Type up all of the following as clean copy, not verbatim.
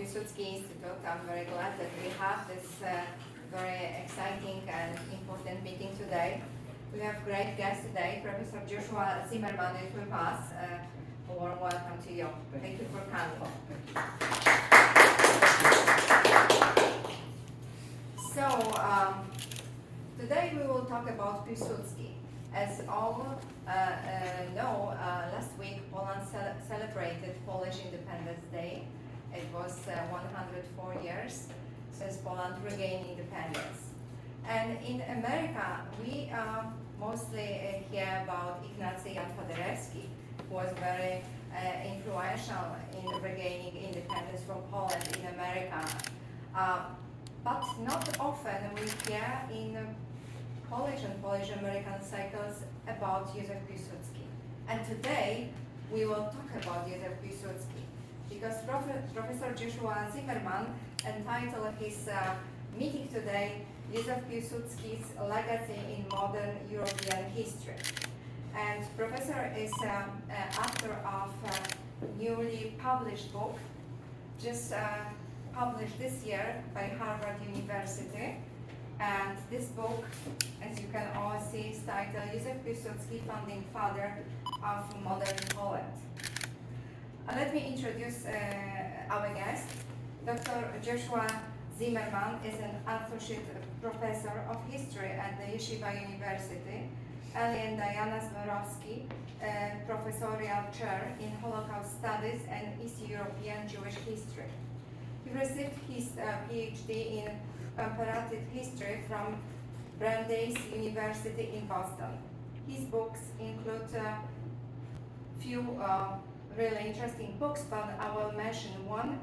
Piłsudski Institute. I'm very glad that we have this very exciting and important meeting today. We have great guest today. Professor Joshua Zimmerman is with us. A warm welcome to you. Thank you for coming. So, today we will talk about Piłsudski. As all know, last week Poland celebrated Polish Independence Day. It was 104 years since Poland regained independence. And in America, we mostly hear about Ignacy Jan Paderewski, who was very influential in regaining independence from Poland in America. But not often we hear in Polish and Polish-American cycles about Józef Piłsudski. And today we will talk about Józef Piłsudski because Professor Joshua Zimmerman entitled his meeting today Józef Piłsudski's Legacy in Modern European History. And Professor is author of a newly published book, just published this year by Harvard University. And this book, as you can all see, is titled Józef Piłsudski, Founding Father of Modern Poland. Let me introduce our guest. Dr. Joshua Zimmerman is an associate professor of history at the Yeshiva University. Ellie and Diana Zborowski, Professorial Chair in Holocaust Studies and East European Jewish History. He received his PhD in comparative history from Brandeis University in Boston. His books include a few really interesting books, but I will mention one,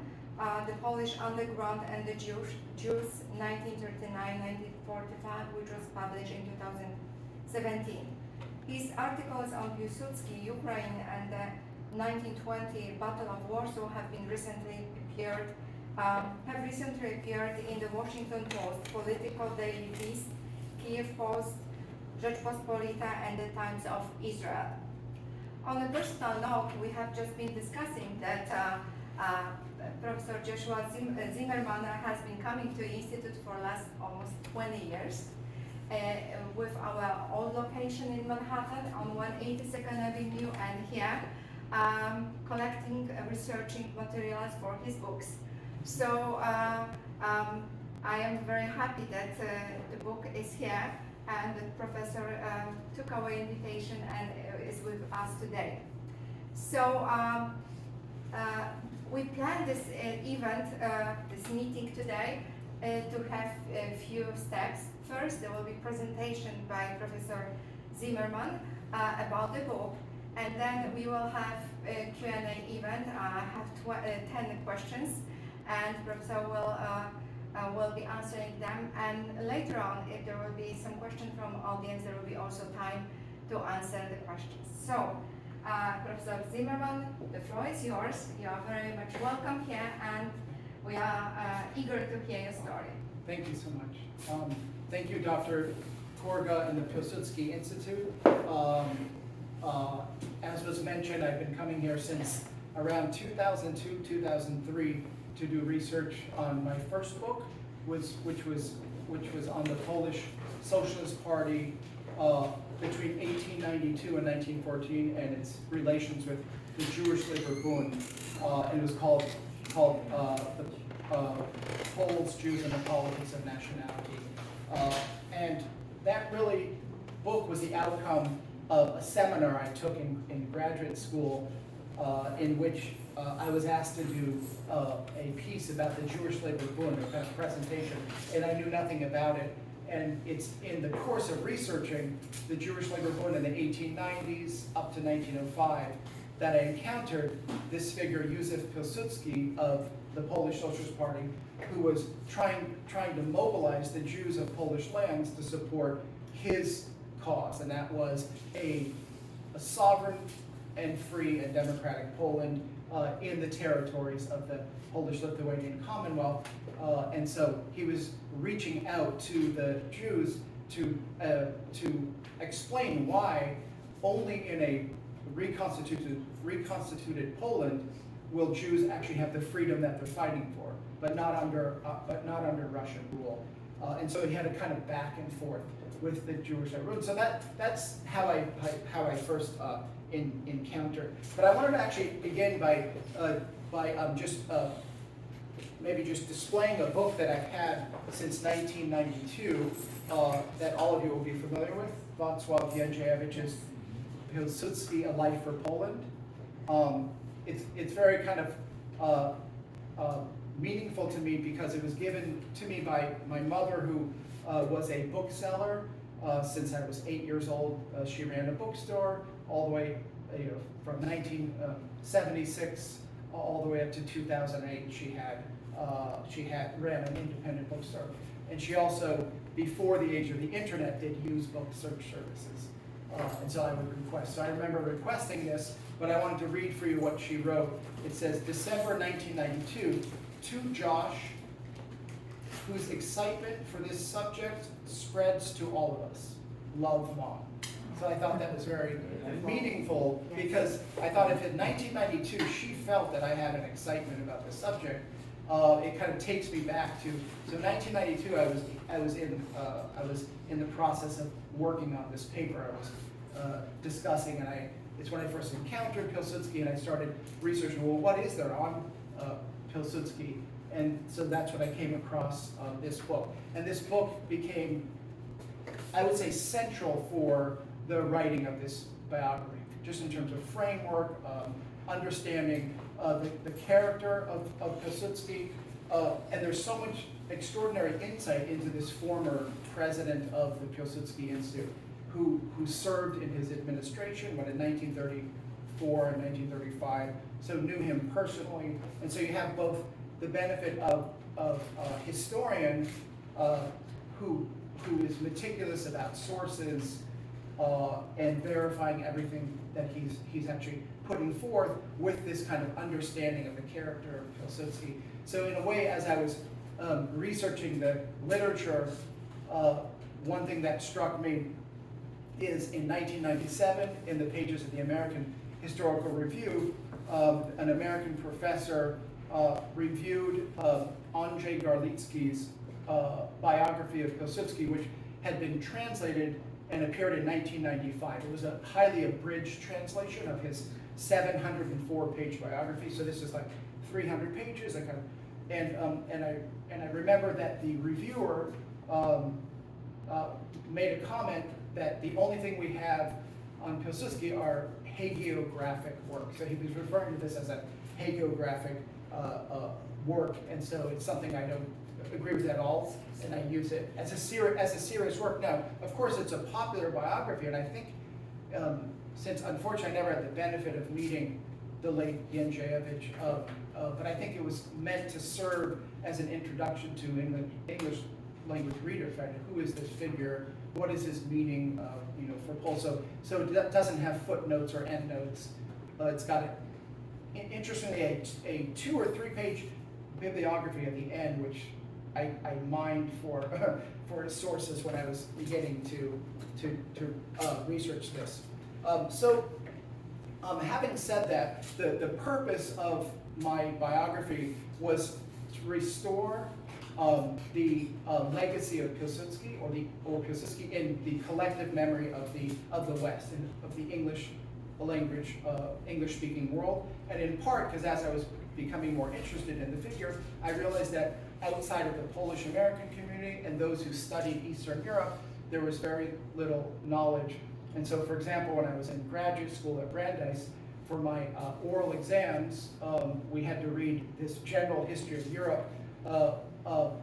The Polish Underground and the Jews, 1939-1945, which was published in 2017. His articles on Piłsudski, Ukraine, and the 1920 Battle of Warsaw have recently appeared in the Washington Post, Politico daily piece, Kyiv Post, Rzeczpospolita, and the Times of Israel. On a personal note, we have just been discussing that Professor Joshua Zimmerman has been coming to the Institute for the last almost 20 years with our old location in Manhattan on 182nd Avenue and here collecting, researching materials for his books. So I am very happy that the book is here and the professor took our invitation and is with us today. So we planned this event, this meeting today, to have a few steps. First, there will be presentation by Professor Zimmerman about the book, and then we will have a Q&A event. I have 10 questions, and Professor will be answering them. And later on, if there will be some questions from audience, there will be also time to answer the questions. So, Professor Zimmerman, the floor is yours. You are very much welcome here, and we are eager to hear your story. Thank you so much. Thank you, Dr. Korga and the Piłsudski Institute. As was mentioned, I've been coming here since around 2002, 2003 to do research on my first book, which was on the Polish Socialist Party between 1892 and 1914 and its relations with the Jewish labor Bund. It was called the Poles, Jews, and the Politics of Nationality. And that book was the outcome of a seminar I took in graduate school in which I was asked to do a piece about the Jewish labor Bund, a kind of presentation, and I knew nothing about it. And it's in the course of researching the Jewish labor Bund in the 1890s up to 1905 that I encountered this figure, Józef Pilsudski of the Polish Socialist Party, who was trying to mobilize the Jews of Polish lands to support his cause, and that was a sovereign and free and democratic Poland in the territories of the Polish-Lithuanian Commonwealth. And so he was reaching out to the Jews to explain why only in a reconstituted Poland will Jews actually have the freedom that they're fighting for, but not under Russian rule. And so he had a kind of back and forth with the Jewish rule. So that's how I first encountered. But I wanted to actually begin by maybe just displaying a book that I've had since 1992 that all of you will be familiar with, Wacław Jędrzejewicz's Pilsudski, A Life for Poland. It's very kind of meaningful to me because it was given to me by my mother, who was a bookseller since I was 8 years old. She ran a bookstore all the way, from 1976 all the way up to 2008. She ran an independent bookstore, and she also, before the age of the internet, did use book search services. And so I would request. So I remember requesting this, but I wanted to read for you what she wrote. It says, December 1992, to Josh, whose excitement for this subject spreads to all of us. Love, Mom. So I thought that was very meaningful, because I thought if in 1992 she felt that I had an excitement about this subject, it kind of takes me back to, so 1992 I was in the process of working on this paper. I was discussing, and it's when I first encountered Pilsudski, and I started researching, well, what is there on Pilsudski? And so that's when I came across this book. And this book became, I would say, central for the writing of this biography, just in terms of framework, understanding the character of Pilsudski, and there's so much extraordinary insight into this former president of the Pilsudski Institute, who served in his administration, in 1934 and 1935, so knew him personally. And so you have both the benefit of a historian who is meticulous about sources and verifying everything that he's actually putting forth, with this kind of understanding of the character of Pilsudski. So in a way, as I was researching the literature, one thing that struck me is in 1997, in the pages of the American Historical Review, an American professor reviewed Andrzej Garlicki's biography of Pilsudski, which had been translated and appeared in 1995. It was a highly abridged translation of his 704-page biography. So this is like 300 pages. And I remember that the reviewer made a comment that the only thing we have on Pilsudski are hagiographic works. So he was referring to this as a hagiographic work, and so it's something I don't agree with at all, and I use it as a serious work. Now, of course, it's a popular biography, and I think since unfortunately I never had the benefit of meeting the late Jędrzejewicz, but I think it was meant to serve as an introduction to English language readers, right? Who is this figure? What is his meaning, for Poles? So it doesn't have footnotes or endnotes. It's got interestingly a 2 or 3 page bibliography at the end, which I mined for sources when I was beginning to research this. Having said that, the purpose of my biography was to restore the legacy of Pilsudski, or Pilsudski, in the collective memory of the West, and of the English language, English-speaking world. And in part, because as I was becoming more interested in the figure, I realized that outside of the Polish-American community and those who studied Eastern Europe, there was very little knowledge. And so, for example, when I was in graduate school at Brandeis, for my oral exams, we had to read this general history of Europe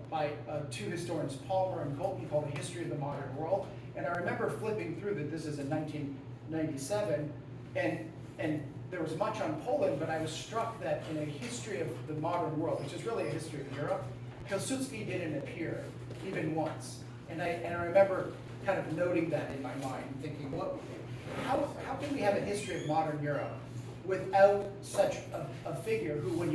by 2 historians, Palmer and Colton, called A History of the Modern World. And I remember flipping through that. This is in 1997, and there was much on Poland, but I was struck that in a history of the modern world, which is really a history of Europe, Pilsudski didn't appear even once. And I remember kind of noting that in my mind, thinking, well, how can we have a history of modern Europe without such a figure who, when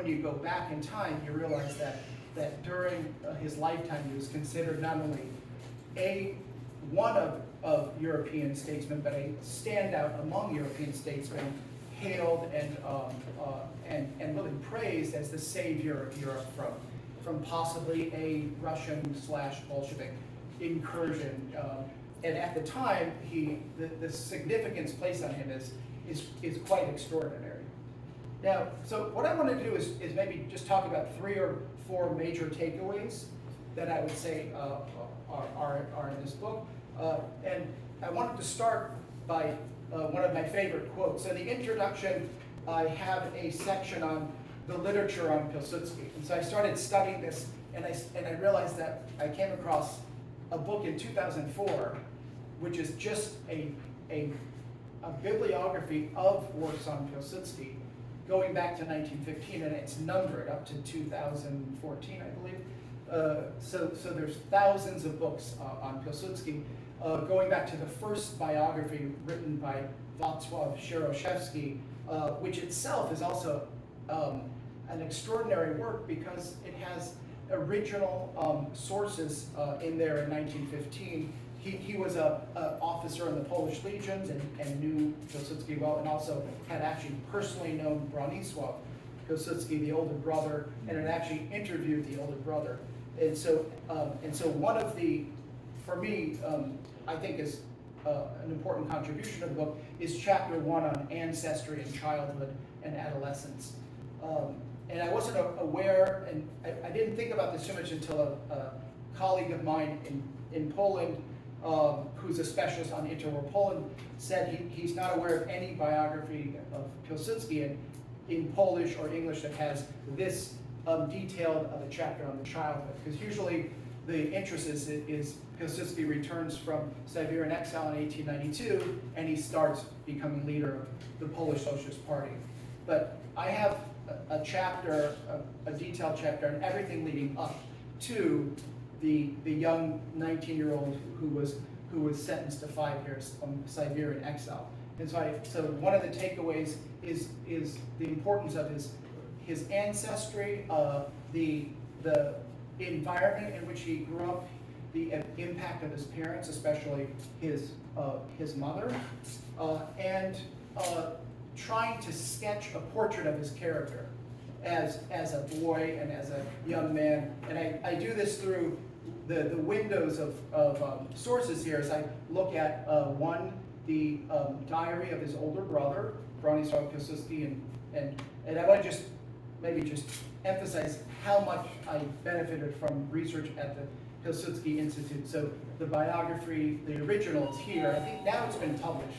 you go back in time, you realize that during his lifetime he was considered not only one of European statesmen, but a standout among European statesmen. hailed and really praised as the savior of Europe from possibly a Russian/Bolshevik incursion. And at the time, the significance placed on him is quite extraordinary. Now, so what I want to do is maybe just talk about 3 or 4 major takeaways that I would say are in this book. And I wanted to start by one of my favorite quotes. So in the introduction, I have a section on the literature on Pilsudski. And so I started studying this, and I realized that I came across a book in 2004, which is just a bibliography of works on Pilsudski, going back to 1915, and it's numbered up to 2014, I believe. So there's thousands of books on Pilsudski, going back to the first biography written by Wacław Sieroszewski, which itself is also an extraordinary work because it has original sources in there in 1915. He was an officer in the Polish legions and knew Pilsudski well, and also had actually personally known Bronisław Pilsudski, the older brother, and had actually interviewed the older brother. And so one of the, for me, I think is an important contribution to the book is chapter 1 on ancestry and childhood and adolescence. And I wasn't aware, and I didn't think about this too much until a colleague of mine in Poland, who's a specialist on interwar Poland, said he's not aware of any biography of Pilsudski in Polish or English that has this detailed of a chapter on the childhood. Because usually the interest is Pilsudski returns from Siberian exile in 1892, and he starts becoming leader of the Polish Socialist Party. But I have a chapter, a detailed chapter on everything leading up to the young 19-year-old who was sentenced to 5 years from Siberian exile. And so one of the takeaways is the importance of his ancestry, the environment in which he grew up, the impact of his parents, especially his mother, and trying to sketch a portrait of his character as a boy and as a young man. And I do this through the windows of sources here as I look at the diary of his older brother, Bronisław Pilsudski, and I want to just emphasize how much I benefited from research at the Pilsudski Institute. So the biography, the original is here. I think now it's been published,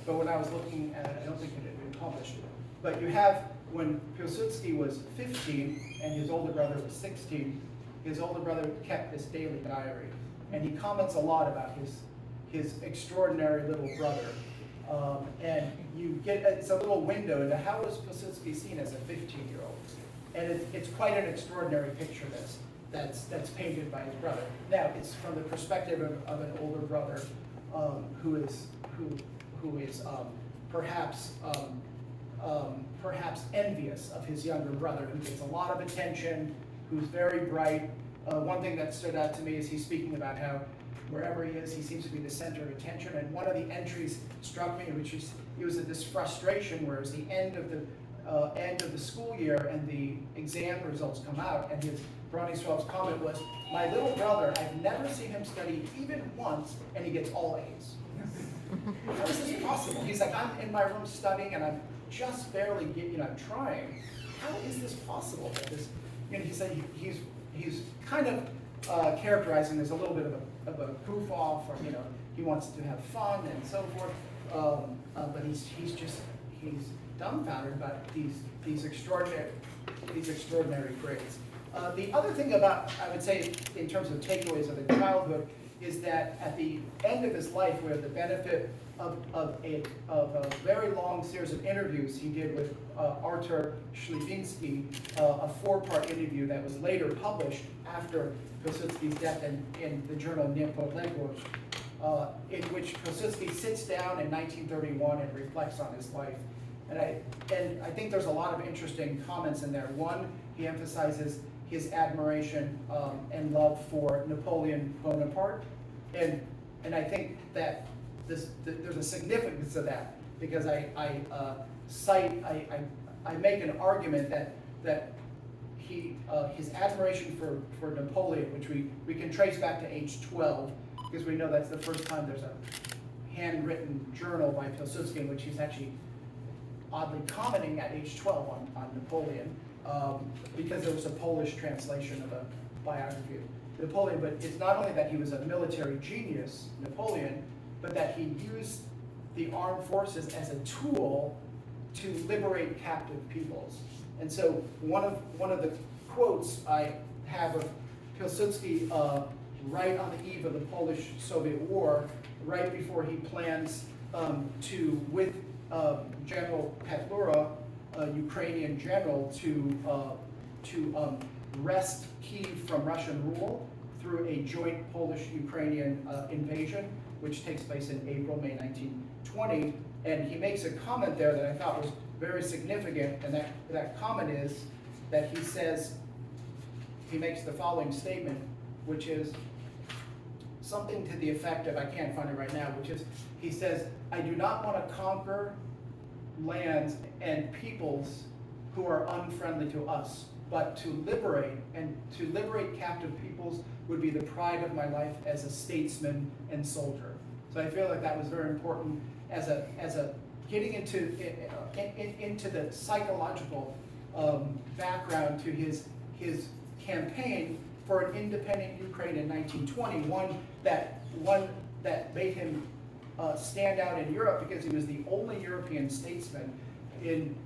but when I was looking at it, I don't think it had been published. But you have, when Pilsudski was 15 and his older brother was 16, his older brother kept this daily diary. And he comments a lot about his extraordinary little brother. And you get, it's a little window into how was Pilsudski seen as a 15-year-old. And it's quite an extraordinary picture that's painted by his brother. Now, it's from the perspective of an older brother who is perhaps envious of his younger brother, who gets a lot of attention, who's very bright. One thing that stood out to me is he's speaking about how wherever he is, he seems to be the center of attention. And one of the entries struck me, which is it was this frustration where it was the end of the school year and the exam results come out, and Bronisław's comment was, "My little brother, I've never seen him study even once, and he gets all A's." How is this possible? He's like, I'm in my room studying, and I'm just barely getting, I'm trying. How is this possible? That this, he said he's kind of characterizing this a little bit of a goof off, or he wants to have fun and so forth. But he's dumbfounded about these extraordinary grades. The other thing about, I would say, in terms of takeaways of the childhood, is that at the end of his life, we have the benefit of a very long series of interviews he did with Artur Szlipiński, a 4-part interview that was later published after Pilsudski's death in the journal Niepodległość, in which Pilsudski sits down in 1931 and reflects on his life. And I think there's a lot of interesting comments in there. One, he emphasizes his admiration and love for Napoleon Bonaparte, and I think that there's a significance of that, because I make an argument that his admiration for Napoleon, which we can trace back to age 12, because we know that's the first time there's a handwritten journal by Pilsudski in which he's actually oddly commenting at age 12 on Napoleon, because there was a Polish translation of a biography of Napoleon. But it's not only that he was a military genius, Napoleon, but that he used the armed forces as a tool to liberate captive peoples. And so one of the quotes I have of Pilsudski right on the eve of the Polish-Soviet War, right before he plans to, with General Petlura, a Ukrainian general, to wrest Kyiv from Russian rule through a joint Polish-Ukrainian invasion, which takes place in April, May 1920. And he makes a comment there that I thought was very significant, and that comment is that he says, he makes the following statement, which is something to the effect of, I can't find it right now, which is, he says, I do not want to conquer lands and peoples who are unfriendly to us, but to liberate captive peoples would be the pride of my life as a statesman and soldier. So I feel like that was very important as a getting into the psychological background to his campaign for an independent Ukraine in 1920, one that made him stand out in Europe because he was the only European statesman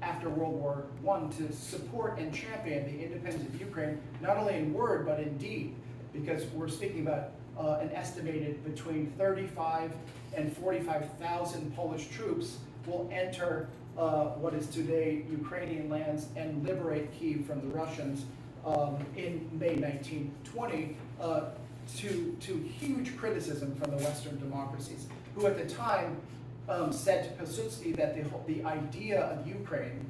after World War I to support and champion the independence of Ukraine, not only in word but in deed, because we're speaking about an estimated between 35 and 45,000 Polish troops will enter what is today Ukrainian lands and liberate Kyiv from the Russians in May 1920, to huge criticism from the Western democracies, who at the time said to Pilsudski that the idea of Ukraine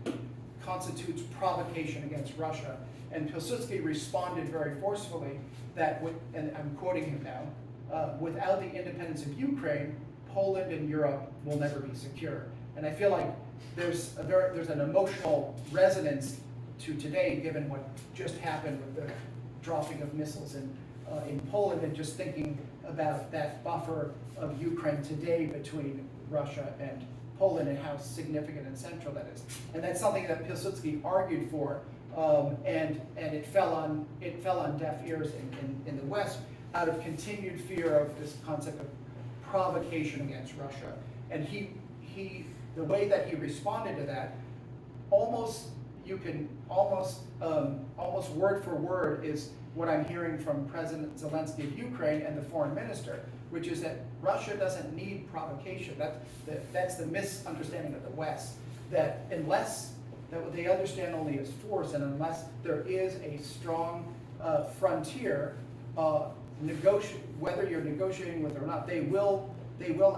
constitutes provocation against Russia. And Pilsudski responded very forcefully that, and I'm quoting him now, without the independence of Ukraine, Poland and Europe will never be secure. And I feel like there's an emotional resonance to today, given what just happened with the dropping of missiles in Poland, and just thinking about that buffer of Ukraine today between Russia and Poland and how significant and central that is. And that's something that Pilsudski argued for, and it fell on deaf ears in the West out of continued fear of this concept of provocation against Russia. And the way that he responded to that, you can almost word for word is what I'm hearing from President Zelensky of Ukraine and the foreign minister, which is that Russia doesn't need provocation. That's the misunderstanding of the West, that unless that they understand only as force, and unless there is a strong frontier, whether you're negotiating with it or not, they will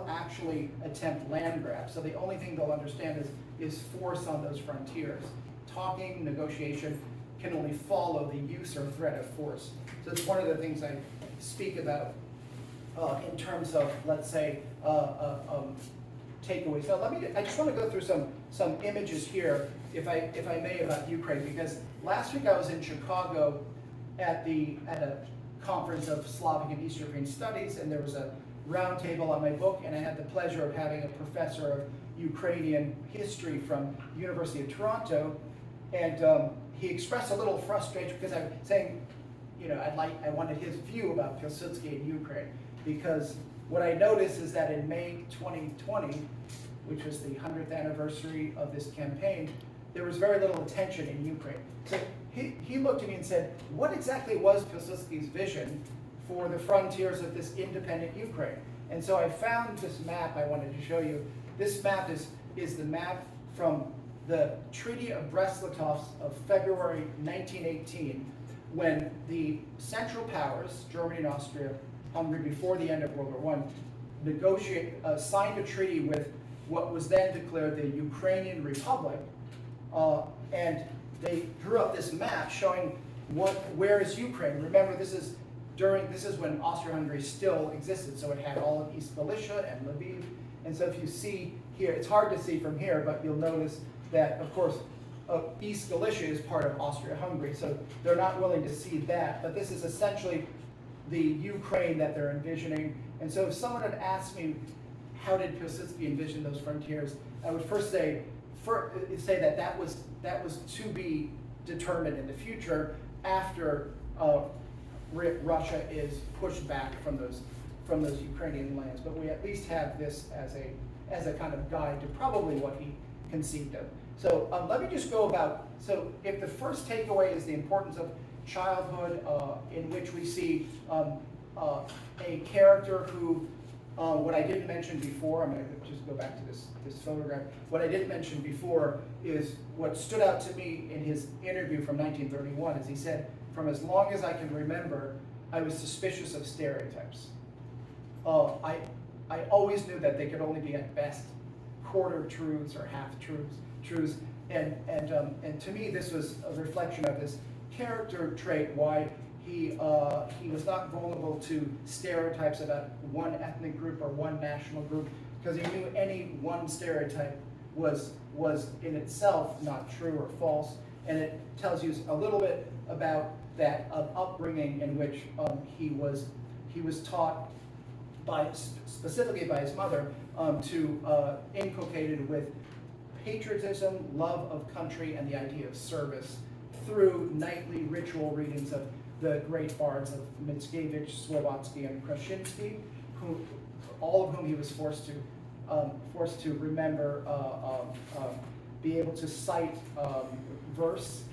actually attempt land grabs. So the only thing they'll understand is force on those frontiers. Talking, negotiation can only follow the use or threat of force. So it's one of the things I speak about in terms of, let's say, takeaways. So I just want to go through some images here, if I may, about Ukraine, because last week I was in Chicago at a conference of Slavic and East European Studies, and there was a roundtable on my book, and I had the pleasure of having a professor of Ukrainian history from University of Toronto, and he expressed a little frustration because I'm saying, I wanted his view about Pilsudski in Ukraine, because what I noticed is that in May 2020, which was the 100th anniversary of this campaign, there was very little attention in Ukraine. So he looked at me and said, what exactly was Pilsudski's vision for the frontiers of this independent Ukraine? And so I found this map I wanted to show you. This map is the map from the Treaty of Brest-Litovsk of February 1918, when the Central Powers, Germany and Austria, Hungary, before the end of World War I, signed a treaty with what was then declared the Ukrainian Republic, and they drew up this map showing where is Ukraine. Remember, this is when Austria-Hungary still existed, so it had all of East Galicia and Lviv. And so if you see here, it's hard to see from here, but you'll notice that of course, East Galicia is part of Austria-Hungary, so they're not willing to see that. But this is essentially the Ukraine that they're envisioning. And so if someone had asked me, how did Pilsudski envision those frontiers, I would first say that that was to be determined in the future after Russia is pushed back from those Ukrainian lands. But we at least have this as a kind of guide to probably what he conceived of. So let me just go about, so if the first takeaway is the importance of childhood, in which we see a character who, what I didn't mention before, I'm going to just go back to this photograph. What I didn't mention before is what stood out to me in his interview from 1931 is he said, from as long as I can remember, I was suspicious of stereotypes. I always knew that they could only be at best quarter truths or half truths, and to me this was a reflection of this character trait, why he was not vulnerable to stereotypes about one ethnic group or one national group, because he knew any one stereotype was in itself not true or false, and it tells you a little bit about that upbringing in which he was taught specifically by his mother inculcated with patriotism, love of country, and the idea of service through nightly ritual readings of the great bards of Mickiewicz, Zborowski, and Kraszinski, all of whom he was forced to remember, be able to cite verse.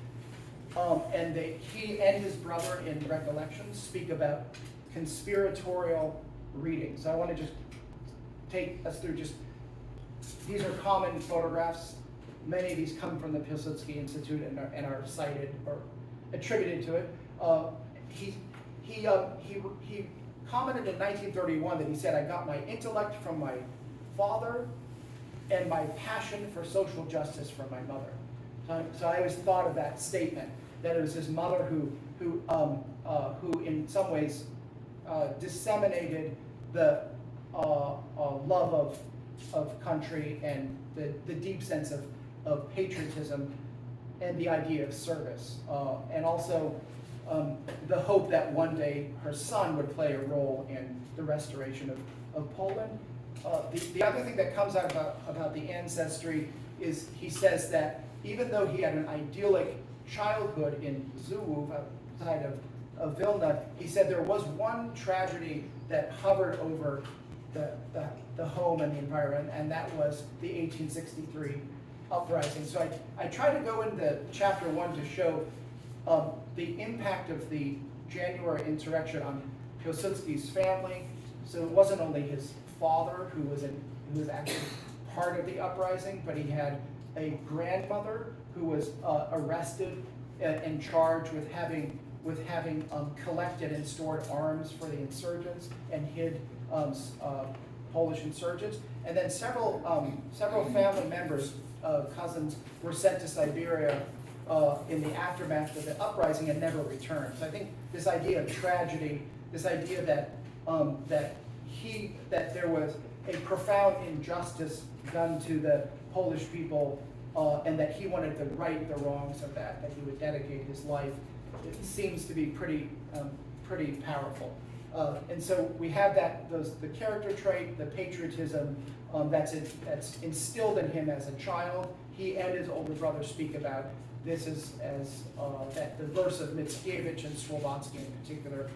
And he and his brother in Recollections speak about conspiratorial reading. So I want to just take us through these are common photographs. Many of these come from the Pilsudski Institute and are cited or attributed to it. He commented in 1931 that he said, "I got my intellect from my father and my passion for social justice from my mother." So I always thought of that statement, that it was his mother who in some ways disseminated the love of country and the deep sense of patriotism and the idea of service, and also the hope that one day her son would play a role in the restoration of Poland. The other thing that comes out about the ancestry is he says that even though he had an idyllic childhood in Złów, outside of Vilna, he said there was one tragedy that hovered over the home and the environment, and that was the 1863 uprising. So I try to go into chapter 1 to show the impact of the January insurrection on Pilsudski's family. So it wasn't only his father who was actually part of the uprising, but he had a grandmother who was arrested and charged with having collected and stored arms for the insurgents and hid Polish insurgents. And then several family members, cousins, were sent to Siberia in the aftermath of the uprising and never returned. So I think this idea of tragedy, this idea that there was a profound injustice done to the Polish people, and that he wanted to right the wrongs of that he would dedicate his life, it seems to be pretty powerful. And so we have the character trait, the patriotism that's instilled in him as a child. He and his older brother speak about this as that the verse of Mickiewicz and Zborowski in particular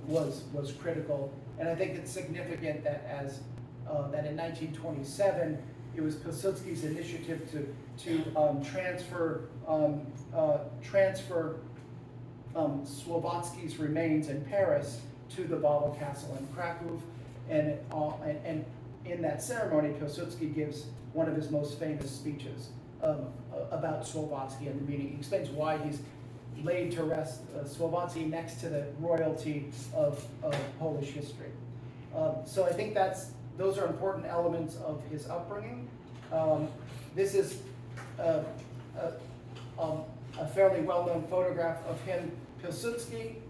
was critical. And I think it's significant that that in 1927 it was Pilsudski's initiative to transfer Zborowski's remains in Paris to the Wawel Castle in Krakow, and in that ceremony, Pilsudski gives one of his most famous speeches about Zborowski and the meaning. He explains why he's laid to rest Zborowski next to the royalty of Polish history. So I think those are important elements of his upbringing. This is a fairly well-known photograph of him, Pilsudski,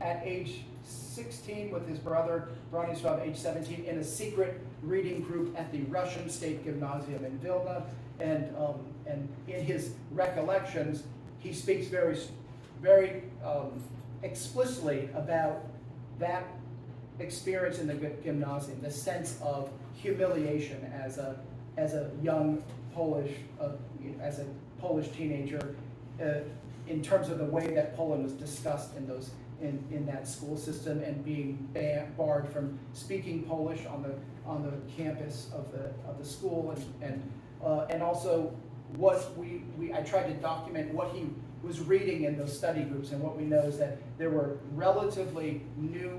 at age 16 with his brother Bronislaw, age 17, in a secret reading group at the Russian State Gymnasium in Vilna, and in his recollections, he speaks very explicitly about that experience in the gymnasium, the sense of humiliation as a young Polish, as a Polish teenager, in terms of the way that Poland was discussed in that school system, and being barred from speaking Polish on the campus of the school, and also what I tried to document what he was reading in those study groups, and what we know is that there were relatively new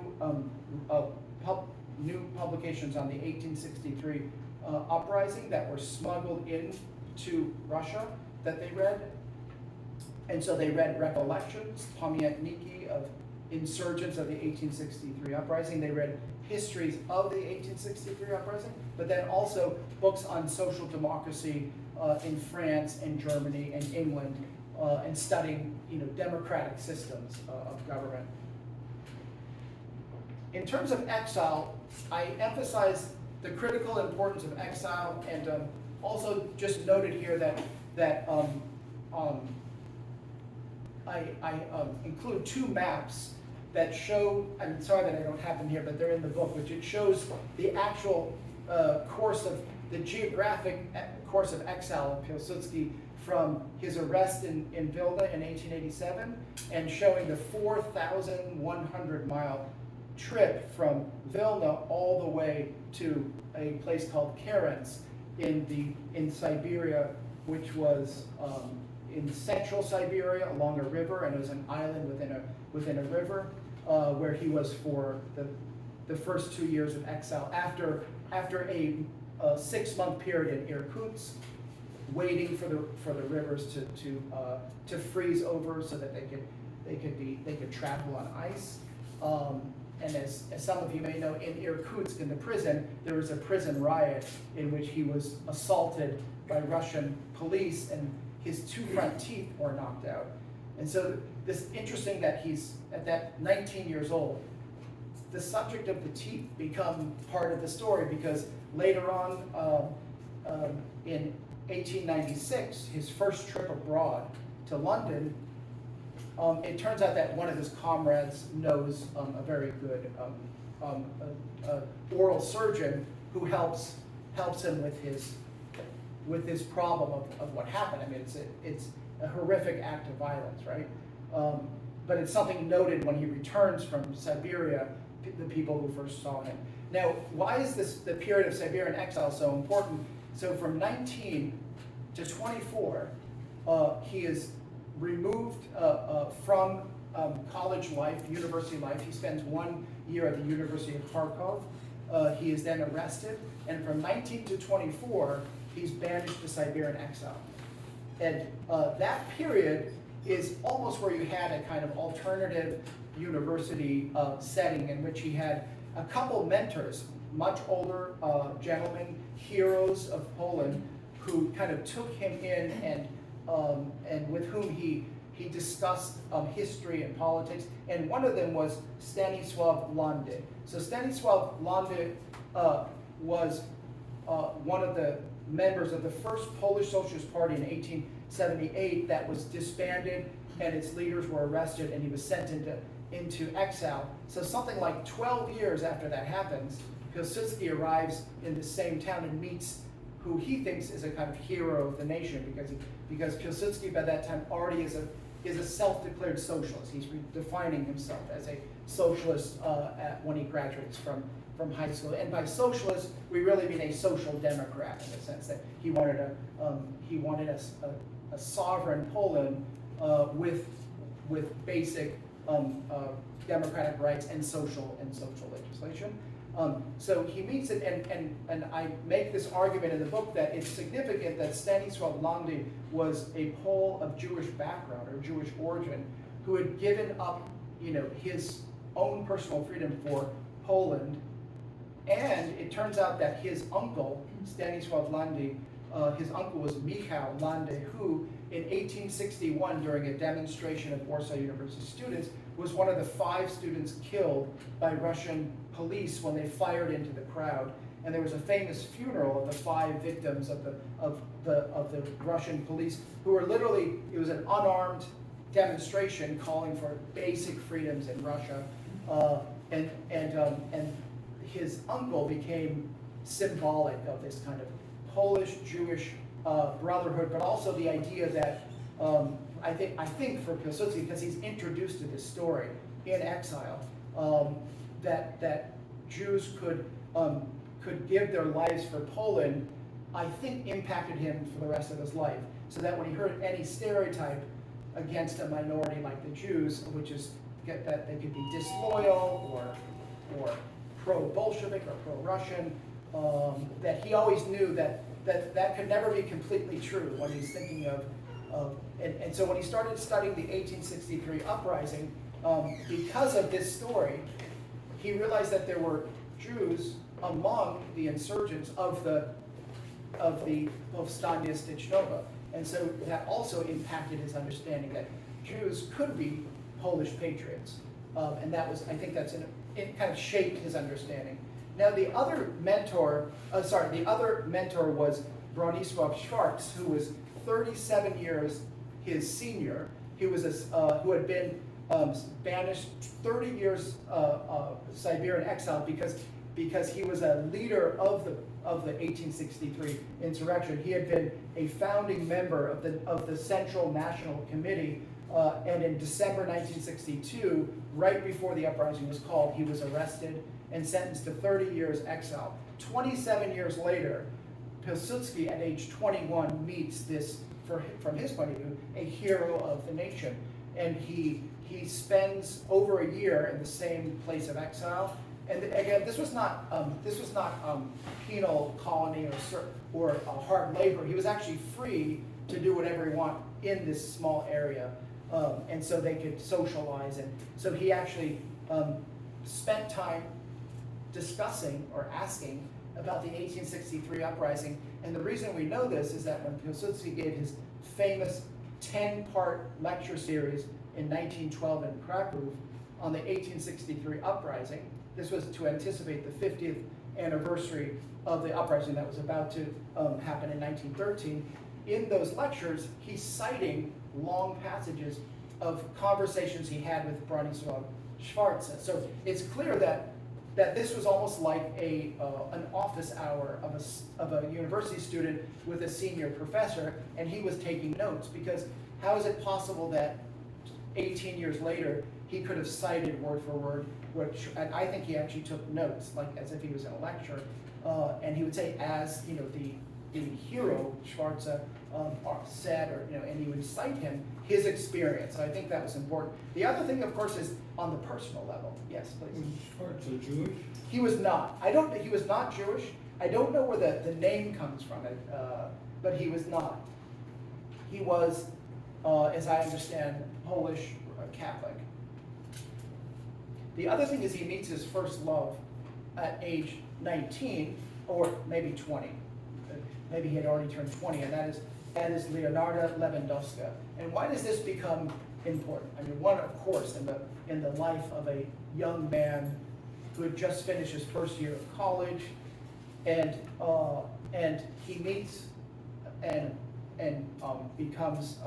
publications on the 1863 uprising that were smuggled into Russia that they read. And so they read recollections, pamiętniki of insurgents of the 1863 uprising. They read histories of the 1863 uprising, but then also books on social democracy in France and Germany and England, and studying democratic systems of government. In terms of exile, I emphasize the critical importance of exile, and also just noted here that I include two maps that show, I'm sorry that I don't have them here, but they're in the book, which it shows the actual the geographic course of exile of Pilsudski from his arrest in Vilna in 1887, and showing the 4,100-mile trip from Vilna all the way to a place called Kerens in Siberia, which was in central Siberia along a river, and it was an island within a river, where he was for the first 2 years of exile after a 6-month period in Irkutsk, waiting for the rivers to freeze over so that they could travel on ice. And as some of you may know, in Irkutsk, in the prison, there was a prison riot in which he was assaulted by Russian police, and his 2 front teeth were knocked out. And so this interesting that he's at that 19 years old, the subject of the teeth become part of the story, because later on in 1896, his first trip abroad to London, it turns out that one of his comrades knows a very good oral surgeon who helps him with his problem of what happened. I mean, it's a horrific act of violence, right? But it's something noted when he returns from Siberia, the people who first saw him. Now, why is the period of Siberian exile so important? So from 19 to 24, he is removed from college life, university life. He spends 1 year at the University of Kharkov. He is then arrested, and from 19 to 24, he's banished to Siberian exile. And that period is almost where you had a kind of alternative university setting in which he had a couple mentors, much older gentlemen, heroes of Poland, who kind of took him in and with whom he discussed history and politics. And one of them was Stanisław Landy. So Stanisław Landy was one of the members of the first Polish Socialist Party in 1878 that was disbanded, and its leaders were arrested, and he was sent into exile. So something like 12 years after that happens, Pilsudski arrives in the same town and meets who he thinks is a kind of hero of the nation, because Pilsudski by that time already is a self-declared socialist. He's defining himself as a socialist when he graduates from high school. And by socialist, we really mean a social democrat, in the sense that he wanted a sovereign Poland with basic democratic rights and social legislation. So he meets it, and I make this argument in the book that it's significant that Stanisław Landy was a Pole of Jewish background or Jewish origin, who had given up, his own personal freedom for Poland. And it turns out that his uncle, Stanisław Landy, his uncle was Michał Landy, who in 1861, during a demonstration of Warsaw University students, was one of the 5 students killed by Russian police when they fired into the crowd. And there was a famous funeral of the 5 victims of the Russian police, who were literally, it was an unarmed demonstration calling for basic freedoms in Russia. And his uncle became symbolic of this kind of Polish-Jewish brotherhood, but also the idea that I think for Pilsudski, because he's introduced to this story in exile, that Jews could give their lives for Poland, I think impacted him for the rest of his life. So that when he heard any stereotype against a minority like the Jews, which is that they could be disloyal or pro-Bolshevik or pro-Russian, that he always knew that could never be completely true when he's thinking of and so when he started studying the 1863 uprising, because of this story, he realized that there were Jews among the insurgents of the Powstanie Styczniowe. And so that also impacted his understanding that Jews could be Polish patriots. And that was, I think it kind of shaped his understanding. Now the other mentor was Bronisław Schwarz, who was 37 years his senior. He was who had been banished 30 years Siberian exile because he was a leader of the 1863 insurrection. He had been a founding member of the Central National Committee, and in December 1962, right before the uprising was called, he was arrested and sentenced to 30 years exile. 27 years later, Pilsudski at age 21 meets this, from his point of view, a hero of the nation. And he spends over a year in the same place of exile. And again, this was not penal colony or hard labor. He was actually free to do whatever he wanted in this small area, and so they could socialize. And so he actually spent time discussing or asking about the 1863 uprising. And the reason we know this is that when Pilsudski gave his famous 10-part lecture series in 1912 in Krakow on the 1863 uprising, this was to anticipate the 50th anniversary of the uprising that was about to happen in 1913. In those lectures, he's citing long passages of conversations he had with Bronisław Schwarz. So it's clear that this was almost like an office hour of a university student with a senior professor, and he was taking notes, because how is it possible that 18 years later he could have cited word for word, and I think he actually took notes, like as if he was in a lecture, and he would say, as the hero Schwarz said, or and he would cite him his experience. I think that was important. The other thing, of course, is on the personal level. Yes, please. Was Schwarz Jewish? He was not. He was not Jewish. I don't know where the name comes from, but he was not. He was, as I understand, Polish Catholic. The other thing is he meets his first love at age 19, or maybe 20. Maybe he had already turned 20, and that is Leonarda Lewandowska. And why does this become important? I mean, one, of course, in the life of a young man who had just finished his first year of college, and he meets and becomes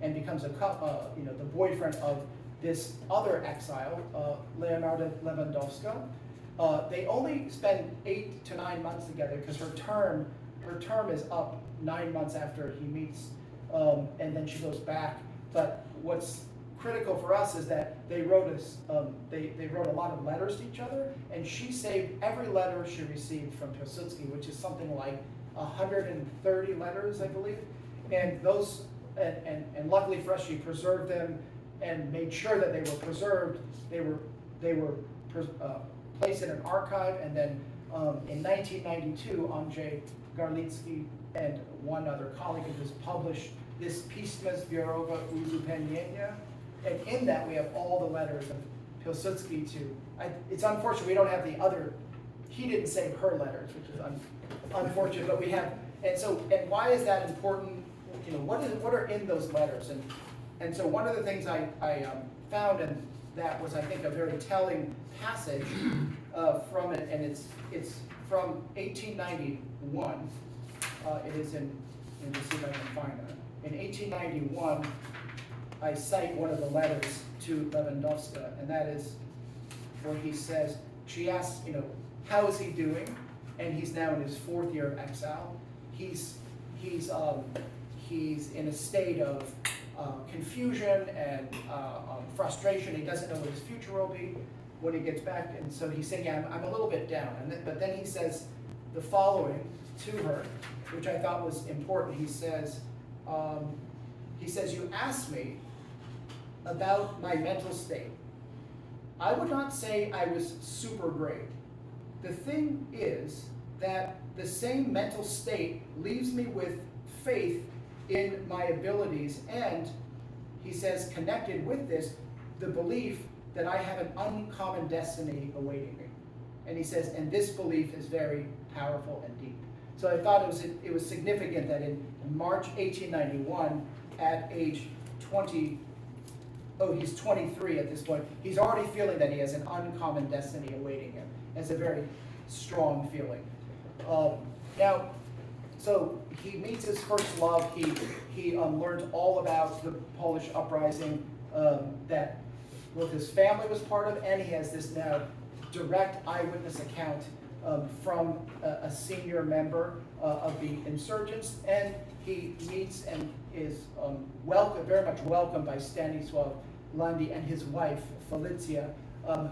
the boyfriend of this other exile, Leonarda Lewandowska. They only spend 8 to 9 months together because her term is up 9 months after he meets, and then she goes back. But what's critical for us is that they wrote a lot of letters to each other, and she saved every letter she received from Pilsudski, which is something like 130 letters, I believe. And those, and luckily for us, she preserved them and made sure that they were preserved. They were placed in an archive, and then in 1992, Andrzej Garlicki and one other colleague of his published this Pisma Zbiorowe Uzupełnienia, and in that we have all the letters of Pilsudski to. It's unfortunate we don't have the other. He didn't save her letters, which is unfortunate, but we have. And why is that important? What are in those letters? And so one of the things I found, that was, I think, a very telling passage from it, and it's from 1891. It is in, let me see if I can find it. In 1891, I cite one of the letters to Lewandowska, and that is where he says, she asks, how is he doing? And he's now in his 4th year of exile. He's in a state of confusion and frustration. He doesn't know what his future will be when he gets back, and so he's saying, I'm a little bit down. But then he says the following to her, which I thought was important. He says, you asked me about my mental state. I would not say I was super great. The thing is that the same mental state leaves me with faith in my abilities, and he says, connected with this, the belief that I have an uncommon destiny awaiting me. And he says, and this belief is very powerful and deep. So I thought it was significant that in March 1891, at age 20, he's 23 at this point, he's already feeling that he has an uncommon destiny awaiting him. It's a very strong feeling. Now, so he meets his first love. He learns all about the Polish uprising that both his family was part of, and he has this now direct eyewitness account from a senior member of the insurgents, and he meets and is very much welcomed by Stanisław Lundy and his wife Felicia,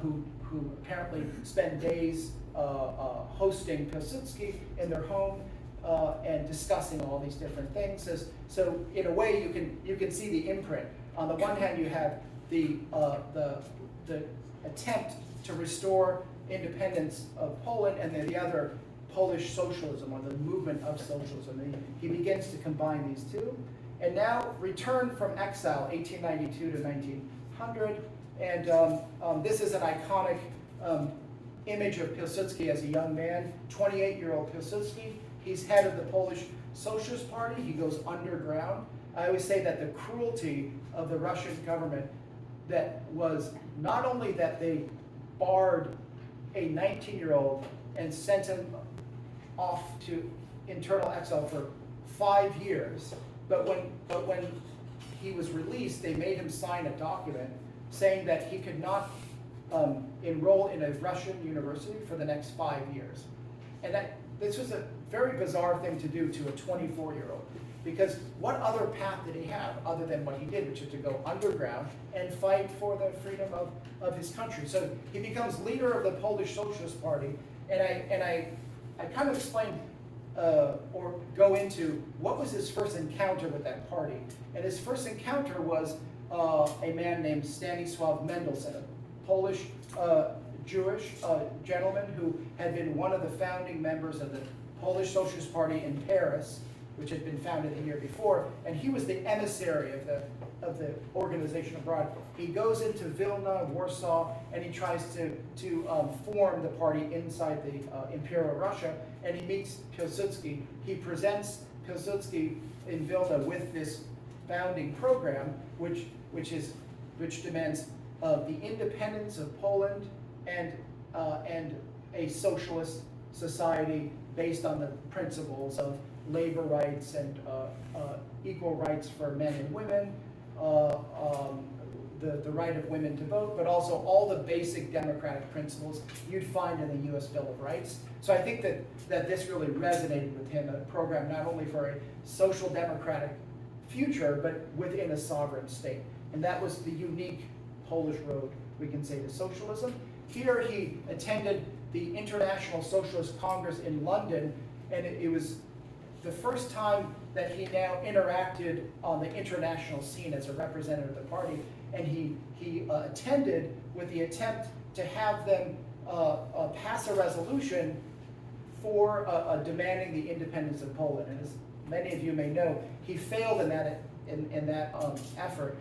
who apparently spend days hosting Pilsudski in their home and discussing all these different things. So in a way, you can see the imprint. On the one hand, you have the attempt to restore independence of Poland, and then the other, Polish socialism, or the movement of socialism. And he begins to combine these two. And now, returned from exile, 1892 to 1900, and this is an iconic image of Pilsudski as a young man, 28-year-old Pilsudski. He's head of the Polish Socialist Party. He goes underground. I always say that the cruelty of the Russian government that was not only that they barred a 19-year-old and sent him off to internal exile for 5 years, but when he was released, they made him sign a document saying that he could not enroll in a Russian university for the next 5 years. And this was a very bizarre thing to do to a 24-year-old, because what other path did he have other than what he did, which is to go underground and fight for the freedom of his country? So he becomes leader of the Polish Socialist Party, and I kind of explain or go into what was his first encounter with that party. And his first encounter was a man named Stanisław Mendelsohn, a Polish Jewish gentleman who had been one of the founding members of the Polish Socialist Party in Paris, which had been founded the year before, and he was the emissary of the organization abroad. He goes into Vilna, Warsaw, and he tries to form the party inside the Imperial Russia, and he meets Pilsudski. He presents Pilsudski in Vilna with this founding program, which demands the independence of Poland and a socialist society based on the principles of labor rights and equal rights for men and women, the right of women to vote, but also all the basic democratic principles you'd find in the U.S. Bill of Rights. So I think that this really resonated with him, a program not only for a social democratic future, but within a sovereign state. And that was the unique Polish road, we can say, to socialism. Here he attended the International Socialist Congress in London, and it was the first time that he now interacted on the international scene as a representative of the party, and he attended with the attempt to have them pass a resolution for demanding the independence of Poland. And as many of you may know, he failed in that effort.